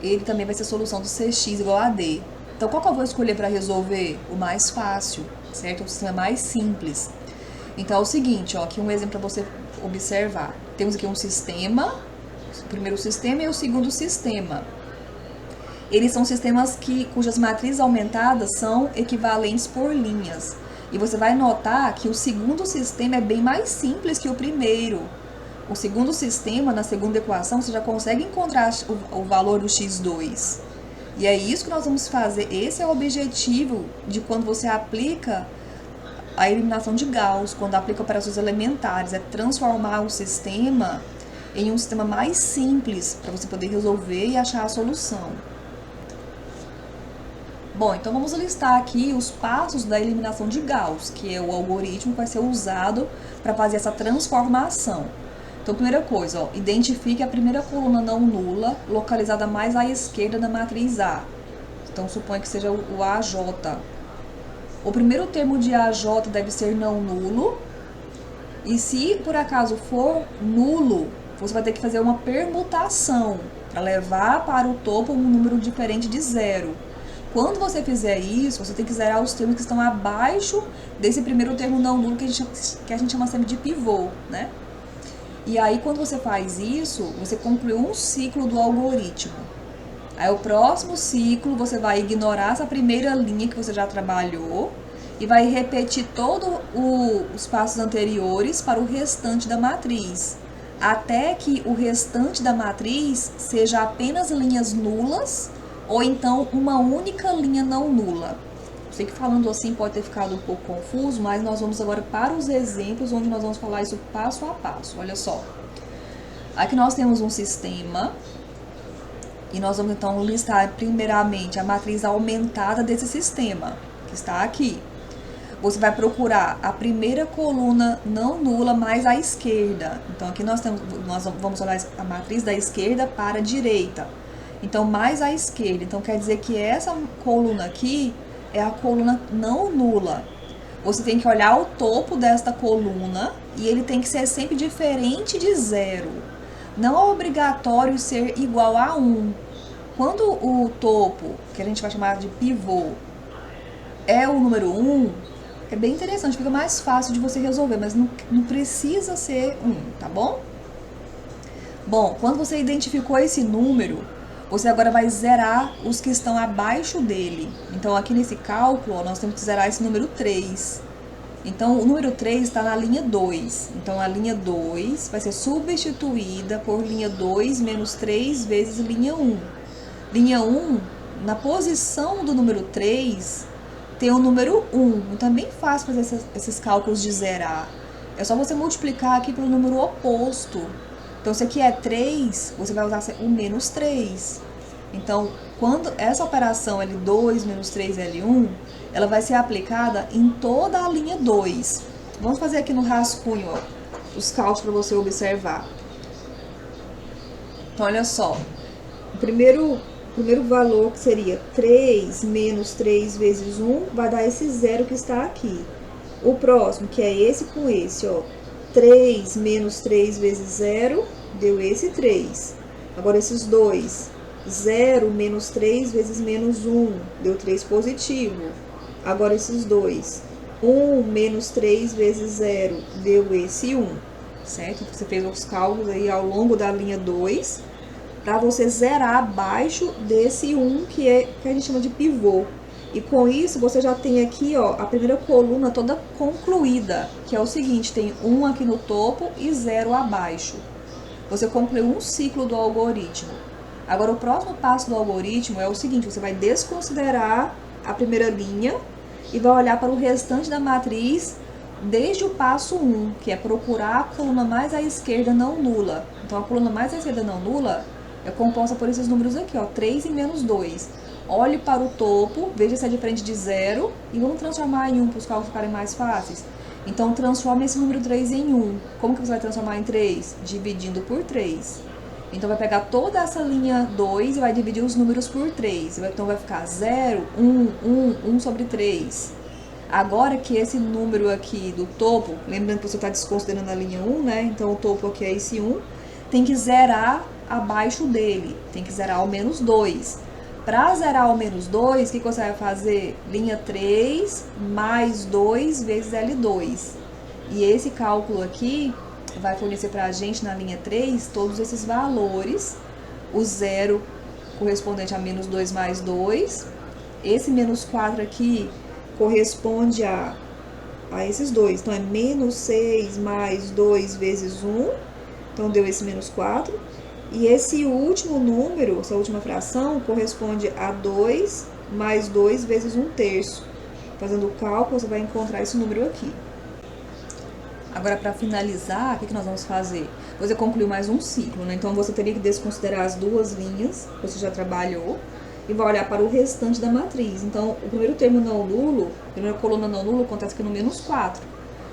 ele também vai ser solução do Cx igual a D. Então, qual que eu vou escolher para resolver? O mais fácil, certo? O sistema mais simples. Então, é o seguinte, ó, aqui um exemplo para você observar. Temos aqui um sistema, o primeiro sistema e o segundo sistema. Eles são sistemas cujas matrizes aumentadas são equivalentes por linhas. E você vai notar que o segundo sistema é bem mais simples que o primeiro. O segundo sistema, na segunda equação, você já consegue encontrar o valor do x2. E é isso que nós vamos fazer. Esse é o objetivo de quando você aplica a eliminação de Gauss, quando aplica operações elementares. É transformar o sistema em um sistema mais simples, para você poder resolver e achar a solução. Bom, então vamos listar aqui os passos da eliminação de Gauss, que é o algoritmo que vai ser usado para fazer essa transformação. Então, primeira coisa, ó, identifique a primeira coluna não nula, localizada mais à esquerda da matriz A. Então, suponha que seja o AJ. O primeiro termo de AJ deve ser não nulo. E se por acaso for nulo, você vai ter que fazer uma permutação para levar para o topo um número diferente de zero. Quando você fizer isso, você tem que zerar os termos que estão abaixo desse primeiro termo não nulo que a gente chama sempre de pivô, né? E aí, quando você faz isso, você concluiu um ciclo do algoritmo. Aí, o próximo ciclo, você vai ignorar essa primeira linha que você já trabalhou e vai repetir todos os passos anteriores para o restante da matriz, até que o restante da matriz seja apenas linhas nulas ou então uma única linha não nula. Sei que falando assim pode ter ficado um pouco confuso, mas nós vamos agora para os exemplos onde nós vamos falar isso passo a passo. Olha só. Aqui nós temos um sistema e nós vamos então listar primeiramente a matriz aumentada desse sistema, que está aqui. Você vai procurar a primeira coluna não nula mais à esquerda. Então aqui nós vamos olhar a matriz da esquerda para a direita. Então mais à esquerda. Então quer dizer que essa coluna aqui é a coluna não nula. Você tem que olhar o topo desta coluna e ele tem que ser sempre diferente de zero. Não é obrigatório ser igual a 1. Quando o topo, que a gente vai chamar de pivô, é o número 1, é bem interessante, fica mais fácil de você resolver, mas não precisa ser 1, tá bom? Bom, quando você identificou esse número, você agora vai zerar os que estão abaixo dele. Então, aqui nesse cálculo, ó, nós temos que zerar esse número 3. Então, o número 3 está na linha 2. Então, a linha 2 vai ser substituída por linha 2 menos 3 vezes linha 1. Linha 1, na posição do número 3, tem o número 1. Então, é bem fácil fazer esses cálculos de zerar. É só você multiplicar aqui pelo número oposto. Então, se aqui é 3, você vai usar o menos 3. Então, quando essa operação L2 menos 3L1, ela vai ser aplicada em toda a linha 2. Vamos fazer aqui no rascunho, ó, os cálculos para você observar. Então, olha só. O primeiro valor, que seria 3 menos 3 vezes 1, vai dar esse zero que está aqui. O próximo, que é esse com esse, ó. 3 menos 3 vezes 0, deu esse 3. Agora, esses dois. 0 menos 3 vezes menos 1, deu 3 positivo. Agora, esses dois. 1 menos 3 vezes 0, deu esse 1. Certo? Você fez os cálculos aí ao longo da linha 2, para você zerar abaixo desse 1, que a gente chama de pivô. E com isso, você já tem aqui, ó, a primeira coluna toda concluída, que é o seguinte, tem 1 aqui no topo e 0 abaixo. Você concluiu um ciclo do algoritmo. Agora, o próximo passo do algoritmo é o seguinte, você vai desconsiderar a primeira linha e vai olhar para o restante da matriz desde o passo 1, que é procurar a coluna mais à esquerda não nula. Então, a coluna mais à esquerda não nula é composta por esses números aqui, ó, 3 e menos 2. Olhe para o topo, veja se é diferente de 0 e vamos transformar em 1 para os cálculos ficarem mais fáceis. Então, transforme esse número 3 em 1. Como que você vai transformar em 3? Dividindo por 3. Então, vai pegar toda essa linha 2 e vai dividir os números por 3. Então, vai ficar 0, 1, 1 sobre 3. Agora que esse número aqui do topo, lembrando que você está desconsiderando a linha 1, né? Então, o topo aqui é esse 1. Tem que zerar abaixo dele, tem que zerar o menos 2. Para zerar o menos 2, o que você vai fazer? Linha 3 mais 2 vezes L2. E esse cálculo aqui vai fornecer para a gente na linha 3 todos esses valores. O zero correspondente a menos 2 mais 2. Esse menos 4 aqui corresponde a esses dois. Então, é menos 6 mais 2 vezes 1. Então, deu esse menos 4. E esse último número, essa última fração, corresponde a 2 mais 2 vezes 1/3. Fazendo o cálculo, você vai encontrar esse número aqui. Agora, para finalizar, o que nós vamos fazer? Você concluiu mais um ciclo, né? Então, você teria que desconsiderar as duas linhas que você já trabalhou e vai olhar para o restante da matriz. Então, o primeiro termo não nulo, a primeira coluna não nulo, acontece aqui no menos 4.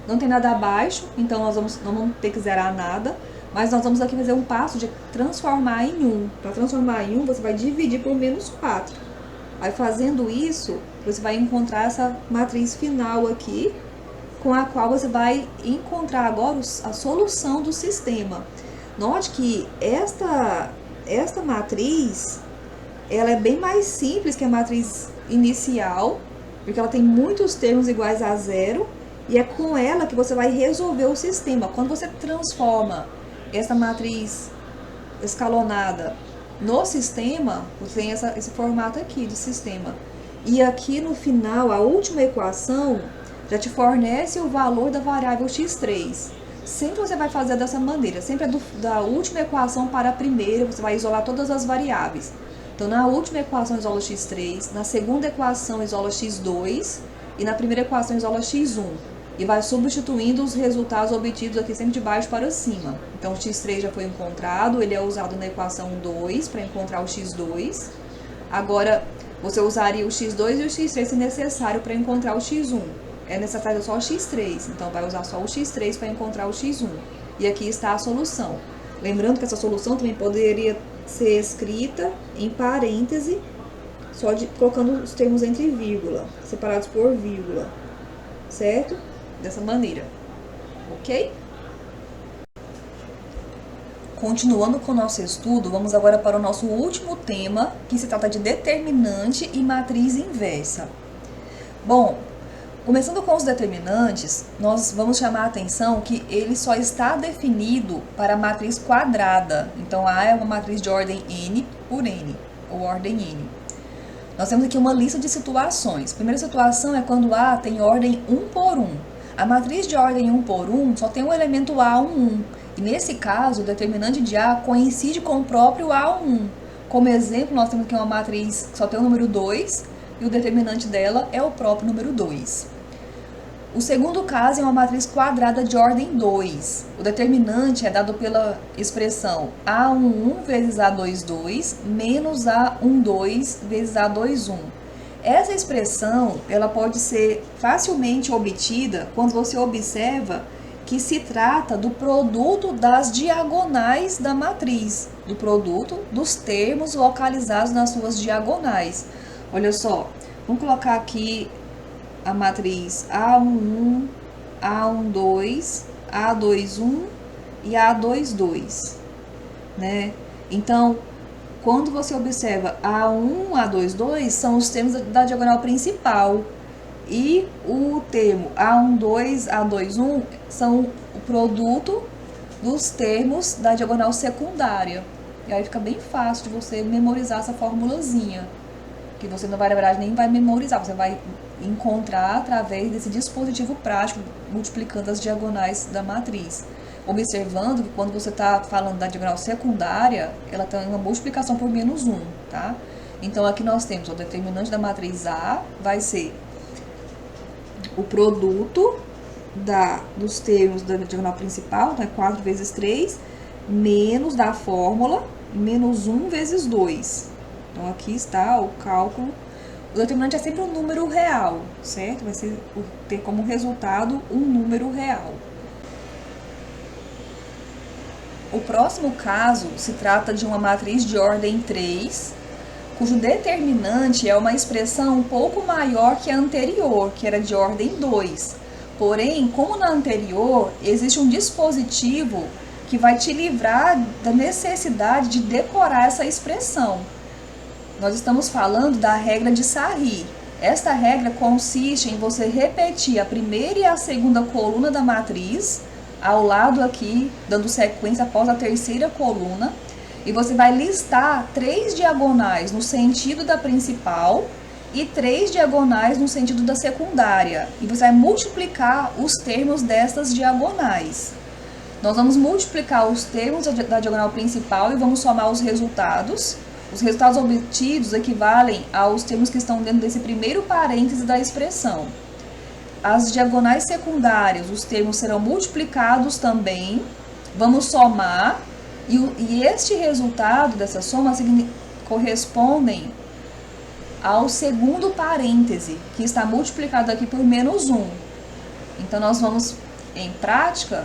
Não tem nada abaixo, então nós não vamos ter que zerar nada, mas nós vamos aqui fazer um passo de transformar em 1. Para transformar em 1, você vai dividir por menos 4. Aí, fazendo isso, você vai encontrar essa matriz final aqui, com a qual você vai encontrar agora a solução do sistema. Note que esta matriz, ela é bem mais simples que a matriz inicial, porque ela tem muitos termos iguais a zero, e é com ela que você vai resolver o sistema. Quando você transforma essa matriz escalonada no sistema, você tem esse formato aqui de sistema. E aqui no final, a última equação já te fornece o valor da variável x3. Sempre você vai fazer dessa maneira, sempre da última equação para a primeira, você vai isolar todas as variáveis. Então, na última equação isola x3, na segunda equação isola x2 e na primeira equação isola x1. E vai substituindo os resultados obtidos aqui sempre de baixo para cima. Então, o x3 já foi encontrado, ele é usado na equação 2 para encontrar o x2. Agora, você usaria o x2 e o x3 se necessário para encontrar o x1. É necessário só o x3, então vai usar só o x3 para encontrar o x1. E aqui está a solução. Lembrando que essa solução também poderia ser escrita em parêntese, colocando os termos entre vírgula, separados por vírgula, certo? Dessa maneira, ok? Continuando com o nosso estudo, vamos agora para o nosso último tema, que se trata de determinante e matriz inversa. Bom, começando com os determinantes, nós vamos chamar a atenção que ele só está definido para a matriz quadrada. Então, A é uma matriz de ordem n por n, ou ordem n. Nós temos aqui uma lista de situações. A primeira situação é quando A tem ordem 1 por 1. A matriz de ordem 1 por 1 só tem o elemento A1. E nesse caso, o determinante de A coincide com o próprio A1. Como exemplo, nós temos aqui uma matriz que só tem o número 2 e o determinante dela é o próprio número 2. O segundo caso é uma matriz quadrada de ordem 2. O determinante é dado pela expressão A11 vezes A22 menos A12 vezes A21. Essa expressão ela pode ser facilmente obtida quando você observa que se trata do produto das diagonais da matriz, do produto dos termos localizados nas suas diagonais. Olha só, vamos colocar aqui a matriz A11, A12, A21 e A22, né? Então, quando você observa A1, A22, são os termos da diagonal principal. E o termo A12, A21 são o produto dos termos da diagonal secundária. E aí fica bem fácil de você memorizar essa formulazinha, que você, na verdade, nem vai memorizar, você vai encontrar através desse dispositivo prático, multiplicando as diagonais da matriz. Observando que quando você está falando da diagonal secundária, ela tem uma multiplicação por menos 1, tá? Então, aqui nós temos o determinante da matriz A, vai ser o produto dos termos da diagonal principal, né, 4 vezes 3, menos da fórmula, menos 1 vezes 2. Então, aqui está o cálculo. O determinante é sempre um número real, certo? Vai ter como resultado um número real. O próximo caso se trata de uma matriz de ordem 3, cujo determinante é uma expressão um pouco maior que a anterior, que era de ordem 2. Porém, como na anterior, existe um dispositivo que vai te livrar da necessidade de decorar essa expressão. Nós estamos falando da regra de Sarri. Esta regra consiste em você repetir a primeira e a segunda coluna da matriz, ao lado aqui, dando sequência após a terceira coluna, e você vai listar 3 diagonais no sentido da principal e 3 diagonais no sentido da secundária. E você vai multiplicar os termos dessas diagonais. Nós vamos multiplicar os termos da diagonal principal e vamos somar os resultados. Os resultados obtidos equivalem aos termos que estão dentro desse primeiro parêntese da expressão. As diagonais secundárias, os termos serão multiplicados também. Vamos somar. E este resultado dessa soma correspondem ao segundo parêntese, que está multiplicado aqui por menos 1. Então, nós vamos, em prática,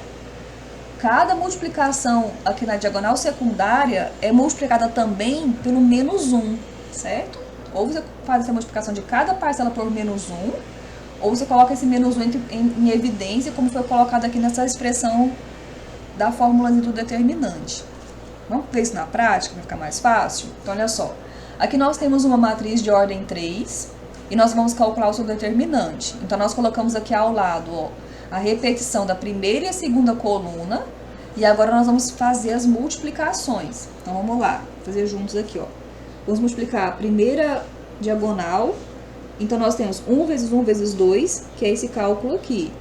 cada multiplicação aqui na diagonal secundária é multiplicada também pelo menos 1, certo? Ou você faz essa multiplicação de cada parcela por menos 1, ou você coloca esse menos 1 em evidência, como foi colocado aqui nessa expressão da fórmula do determinante. Vamos ver isso na prática, para ficar mais fácil? Então, olha só. Aqui nós temos uma matriz de ordem 3 e nós vamos calcular o seu determinante. Então, nós colocamos aqui ao lado, ó, a repetição da primeira e a segunda coluna. E agora nós vamos fazer as multiplicações. Então, vamos lá, fazer juntos aqui, ó. Vamos multiplicar a primeira diagonal. Então, nós temos 1 vezes 1 vezes 2, que é esse cálculo aqui.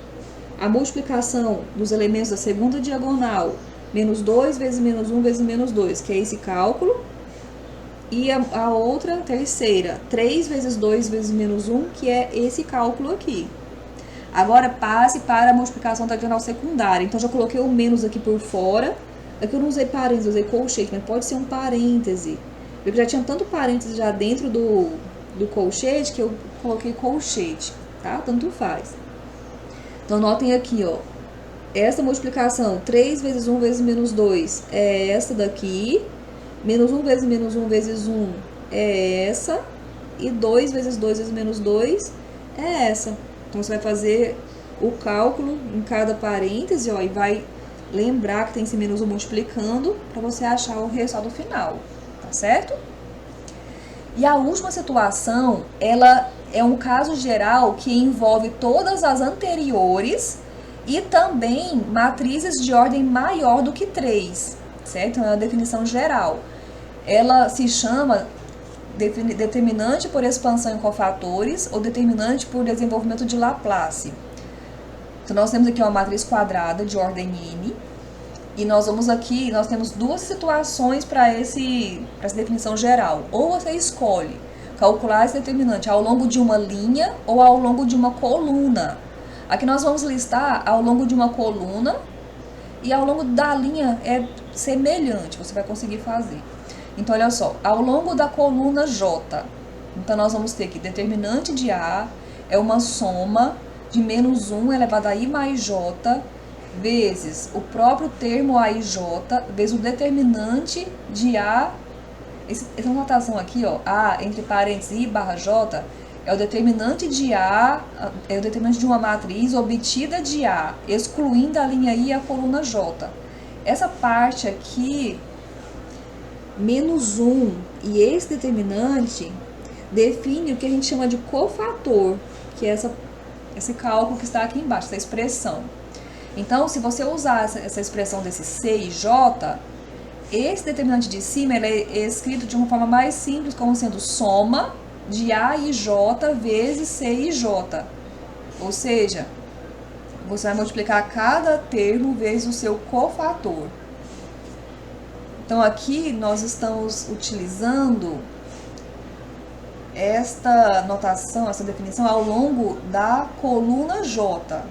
A multiplicação dos elementos da segunda diagonal, menos 2 vezes menos 1 vezes menos 2, que é esse cálculo. E a outra, terceira, 3 vezes 2 vezes menos 1, que é esse cálculo aqui. Agora, passe para a multiplicação da diagonal secundária. Então, já coloquei o menos aqui por fora. Aqui eu não usei parênteses, eu usei colchete, mas pode ser um parêntese. Eu já tinha tanto parêntese já dentro do colchete que eu coloquei colchete, tá? Tanto faz. Então, notem aqui, ó. Essa multiplicação, 3 vezes 1 vezes menos 2, é essa daqui. Menos 1 vezes menos 1 vezes 1 é essa. E 2 vezes 2 vezes menos 2 é essa. Então, você vai fazer o cálculo em cada parêntese, ó, e vai lembrar que tem esse menos 1 multiplicando para você achar o resultado final, tá certo? E a última situação, ela é um caso geral que envolve todas as anteriores e também matrizes de ordem maior do que 3, certo? É uma definição geral. Ela se chama determinante por expansão em cofatores ou determinante por desenvolvimento de Laplace. Então, nós temos aqui uma matriz quadrada de ordem n, e nós temos duas situações para essa definição geral. Ou você escolhe calcular esse determinante ao longo de uma linha ou ao longo de uma coluna. Aqui nós vamos listar ao longo de uma coluna, e ao longo da linha é semelhante, você vai conseguir fazer. Então, olha só, ao longo da coluna J, então nós vamos ter que determinante de A é uma soma de menos 1 elevado a I mais J, vezes o próprio termo AIJ, vezes o determinante de A, essa notação aqui, ó, A entre parênteses I barra J, é o determinante de A, é o determinante de uma matriz obtida de A, excluindo a linha I e a coluna J. Essa parte aqui, menos 1 e esse determinante define o que a gente chama de cofator, que é esse cálculo que está aqui embaixo, essa expressão. Então, se você usar essa expressão desse C e J, esse determinante de cima ele é escrito de uma forma mais simples, como sendo soma de A e J vezes C e J. Ou seja, você vai multiplicar cada termo vezes o seu cofator. Então, aqui nós estamos utilizando esta notação, essa definição ao longo da coluna J.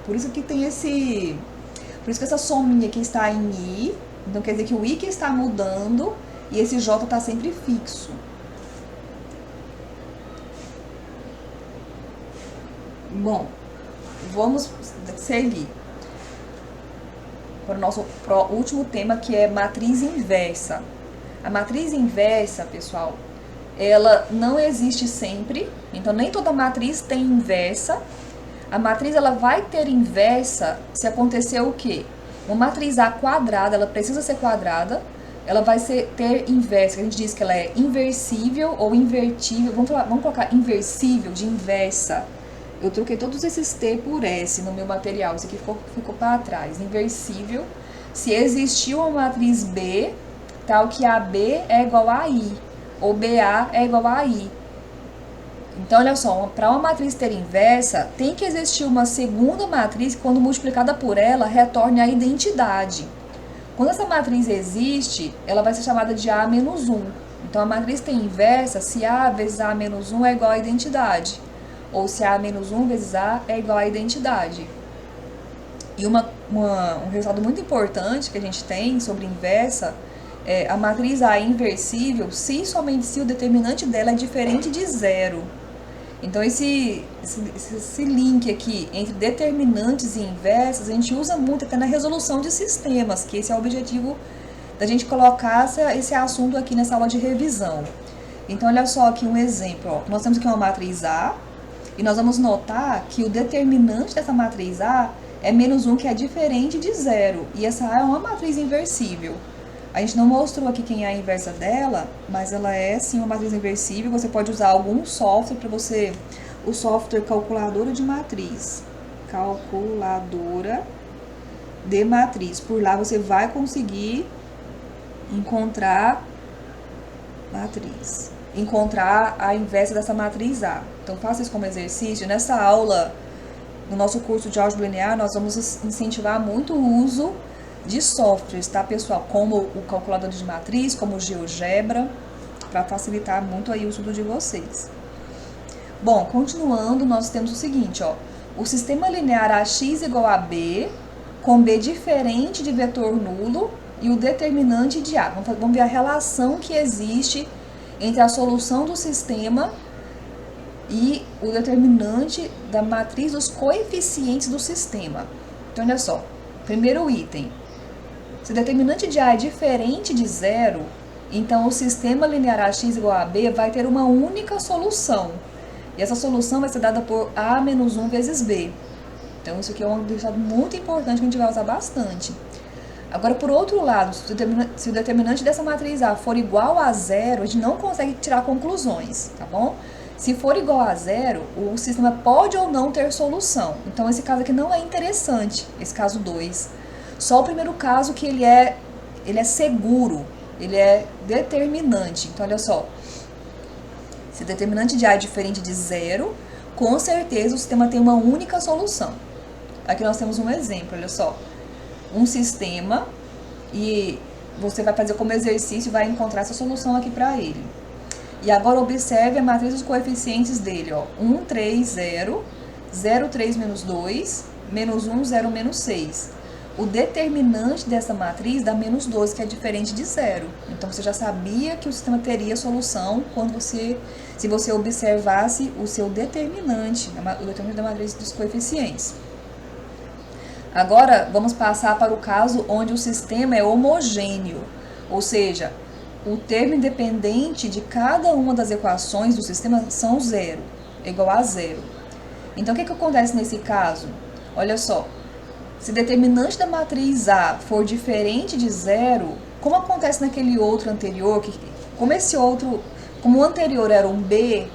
Por isso que tem por isso que essa sominha aqui está em I. Então, quer dizer que o I que está mudando e esse J está sempre fixo. Bom, vamos seguir para o nosso último tema, que é matriz inversa. A matriz inversa, pessoal, ela não existe sempre, então nem toda matriz tem inversa. A matriz ela vai ter inversa se acontecer o quê? Uma matriz A quadrada, ela precisa ser quadrada, ela vai ter inversa, a gente diz que ela é inversível ou invertível. Vamos colocar inversível de inversa. Eu troquei todos esses T por S no meu material, isso aqui ficou para trás. Inversível, se existir uma matriz B, tal que AB é igual a I, ou BA é igual a I. Então, olha só, para uma matriz ter inversa, tem que existir uma segunda matriz que, quando multiplicada por ela, retorne a identidade. Quando essa matriz existe, ela vai ser chamada de A menos 1. Então, a matriz tem inversa se A vezes A menos 1 é igual a identidade. Ou se A menos 1 vezes A é igual a identidade. E um resultado muito importante que a gente tem sobre inversa é a matriz A é inversível se e somente se o determinante dela é diferente de zero. Então, esse link aqui entre determinantes e inversas, a gente usa muito até na resolução de sistemas, que esse é o objetivo da gente colocar esse assunto aqui nessa aula de revisão. Então, olha só aqui um exemplo. Ó. Nós temos aqui uma matriz A, e nós vamos notar que o determinante dessa matriz A é menos 1, que é diferente de zero. E essa A é uma matriz inversível. A gente não mostrou aqui quem é a inversa dela, mas ela é sim uma matriz inversível. Você pode usar algum software para você, o software calculadora de matriz. Calculadora de matriz. Por lá você vai conseguir encontrar a inversa dessa matriz A. Então faça isso como exercício. Nessa aula, no nosso curso de álgebra linear, nós vamos incentivar muito o uso de softwares, tá, pessoal? Como o calculador de matriz, como o GeoGebra, para facilitar muito aí o estudo de vocês. Bom, continuando, nós temos o seguinte, ó. O sistema linear AX igual a B, com B diferente de vetor nulo e o determinante de A. Vamos ver a relação que existe entre a solução do sistema e o determinante da matriz dos coeficientes do sistema. Então, olha só. Primeiro item. Se o determinante de A é diferente de zero, então o sistema linear AX igual a B vai ter uma única solução. E essa solução vai ser dada por A menos 1 vezes B. Então isso aqui é um resultado muito importante que a gente vai usar bastante. Agora, por outro lado, se o determinante dessa matriz A for igual a zero, a gente não consegue tirar conclusões, tá bom? Se for igual a zero, o sistema pode ou não ter solução. Então esse caso aqui não é interessante, esse caso 2. Só o primeiro caso que ele é seguro, ele é determinante. Então, olha só. Se o determinante de A é diferente de zero, com certeza o sistema tem uma única solução. Aqui nós temos um exemplo, olha só. Um sistema, e você vai fazer como exercício e vai encontrar essa solução aqui para ele. E agora observe a matriz dos coeficientes dele, ó. 1, 3, 0, 0, 3, menos 2, menos 1, 0, menos 6. O determinante dessa matriz dá menos 12, que é diferente de zero. Então, você já sabia que o sistema teria solução se você observasse o seu determinante, o determinante da matriz dos coeficientes. Agora, vamos passar para o caso onde o sistema é homogêneo, ou seja, o termo independente de cada uma das equações do sistema são zero, igual a zero. Então, o que acontece nesse caso? Olha só. Se o determinante da matriz A for diferente de zero, como acontece naquele outro anterior, como o anterior era um B,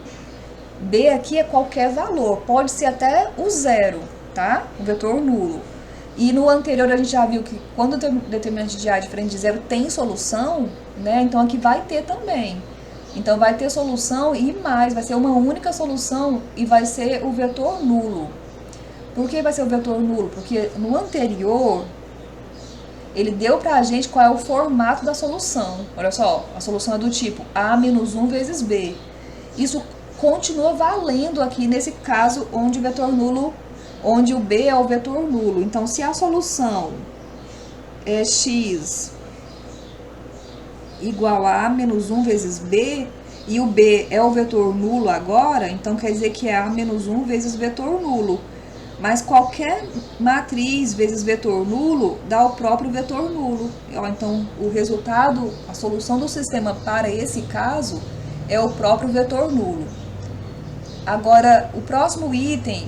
B aqui é qualquer valor, pode ser até o zero, tá? O vetor nulo. E no anterior a gente já viu que quando o determinante de A é diferente de zero tem solução, né? Então aqui vai ter também. Então vai ter solução e mais, vai ser uma única solução e vai ser o vetor nulo. Por que vai ser o vetor nulo? Porque no anterior, ele deu pra gente qual é o formato da solução. Olha só, a solução é do tipo A menos 1 vezes B. Isso continua valendo aqui nesse caso onde o B é o vetor nulo. Então, se a solução é x igual a A menos 1 vezes B, e o B é o vetor nulo agora, então quer dizer que é A menos 1 vezes vetor nulo. Mas qualquer matriz vezes vetor nulo dá o próprio vetor nulo. Então, o resultado, a solução do sistema para esse caso é o próprio vetor nulo. Agora, o próximo item,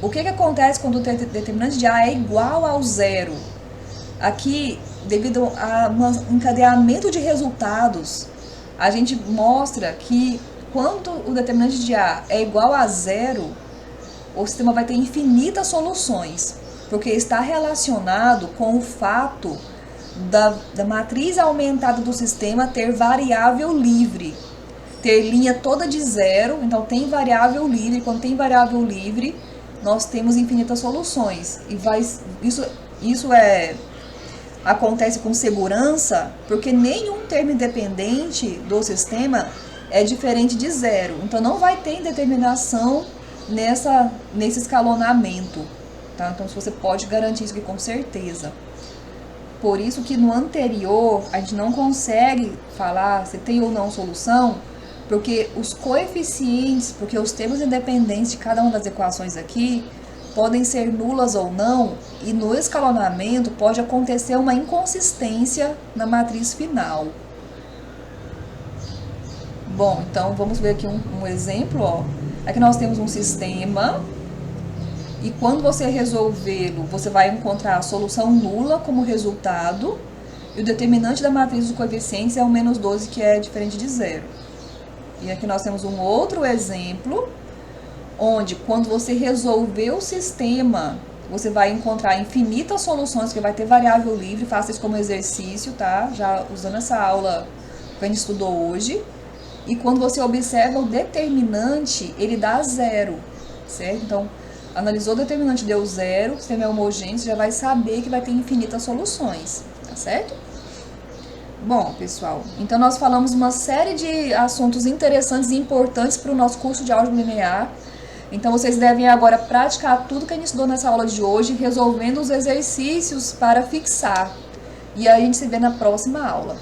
o que acontece quando o determinante de A é igual ao zero? Aqui, devido a um encadeamento de resultados, a gente mostra que quando o determinante de A é igual a zero, o sistema vai ter infinitas soluções, porque está relacionado com o fato da matriz aumentada do sistema ter variável livre, ter linha toda de zero, então tem variável livre. Quando tem variável livre, nós temos infinitas soluções. E isso acontece com segurança, porque nenhum termo independente do sistema é diferente de zero. Então não vai ter indeterminação nesse escalonamento. Tá? Então você pode garantir isso aqui com certeza. Por isso que no anterior a gente não consegue falar se tem ou não solução, porque os coeficientes, porque os termos independentes de cada uma das equações aqui podem ser nulas ou não, e no escalonamento pode acontecer uma inconsistência na matriz final. Bom, então vamos ver aqui um exemplo, ó. Aqui nós temos um sistema, e quando você resolvê-lo, você vai encontrar a solução nula como resultado, e o determinante da matriz dos coeficientes é o menos 12, que é diferente de zero. E aqui nós temos um outro exemplo, onde quando você resolver o sistema, você vai encontrar infinitas soluções, que vai ter variável livre. Faça isso como exercício, tá? Já usando essa aula que a gente estudou hoje. E quando você observa o determinante, ele dá zero, certo? Então, analisou o determinante, deu zero, o sistema é homogêneo, você já vai saber que vai ter infinitas soluções, tá certo? Bom, pessoal, então nós falamos uma série de assuntos interessantes e importantes para o nosso curso de álgebra linear. Então vocês devem agora praticar tudo que a gente estudou nessa aula de hoje, resolvendo os exercícios para fixar. E aí a gente se vê na próxima aula.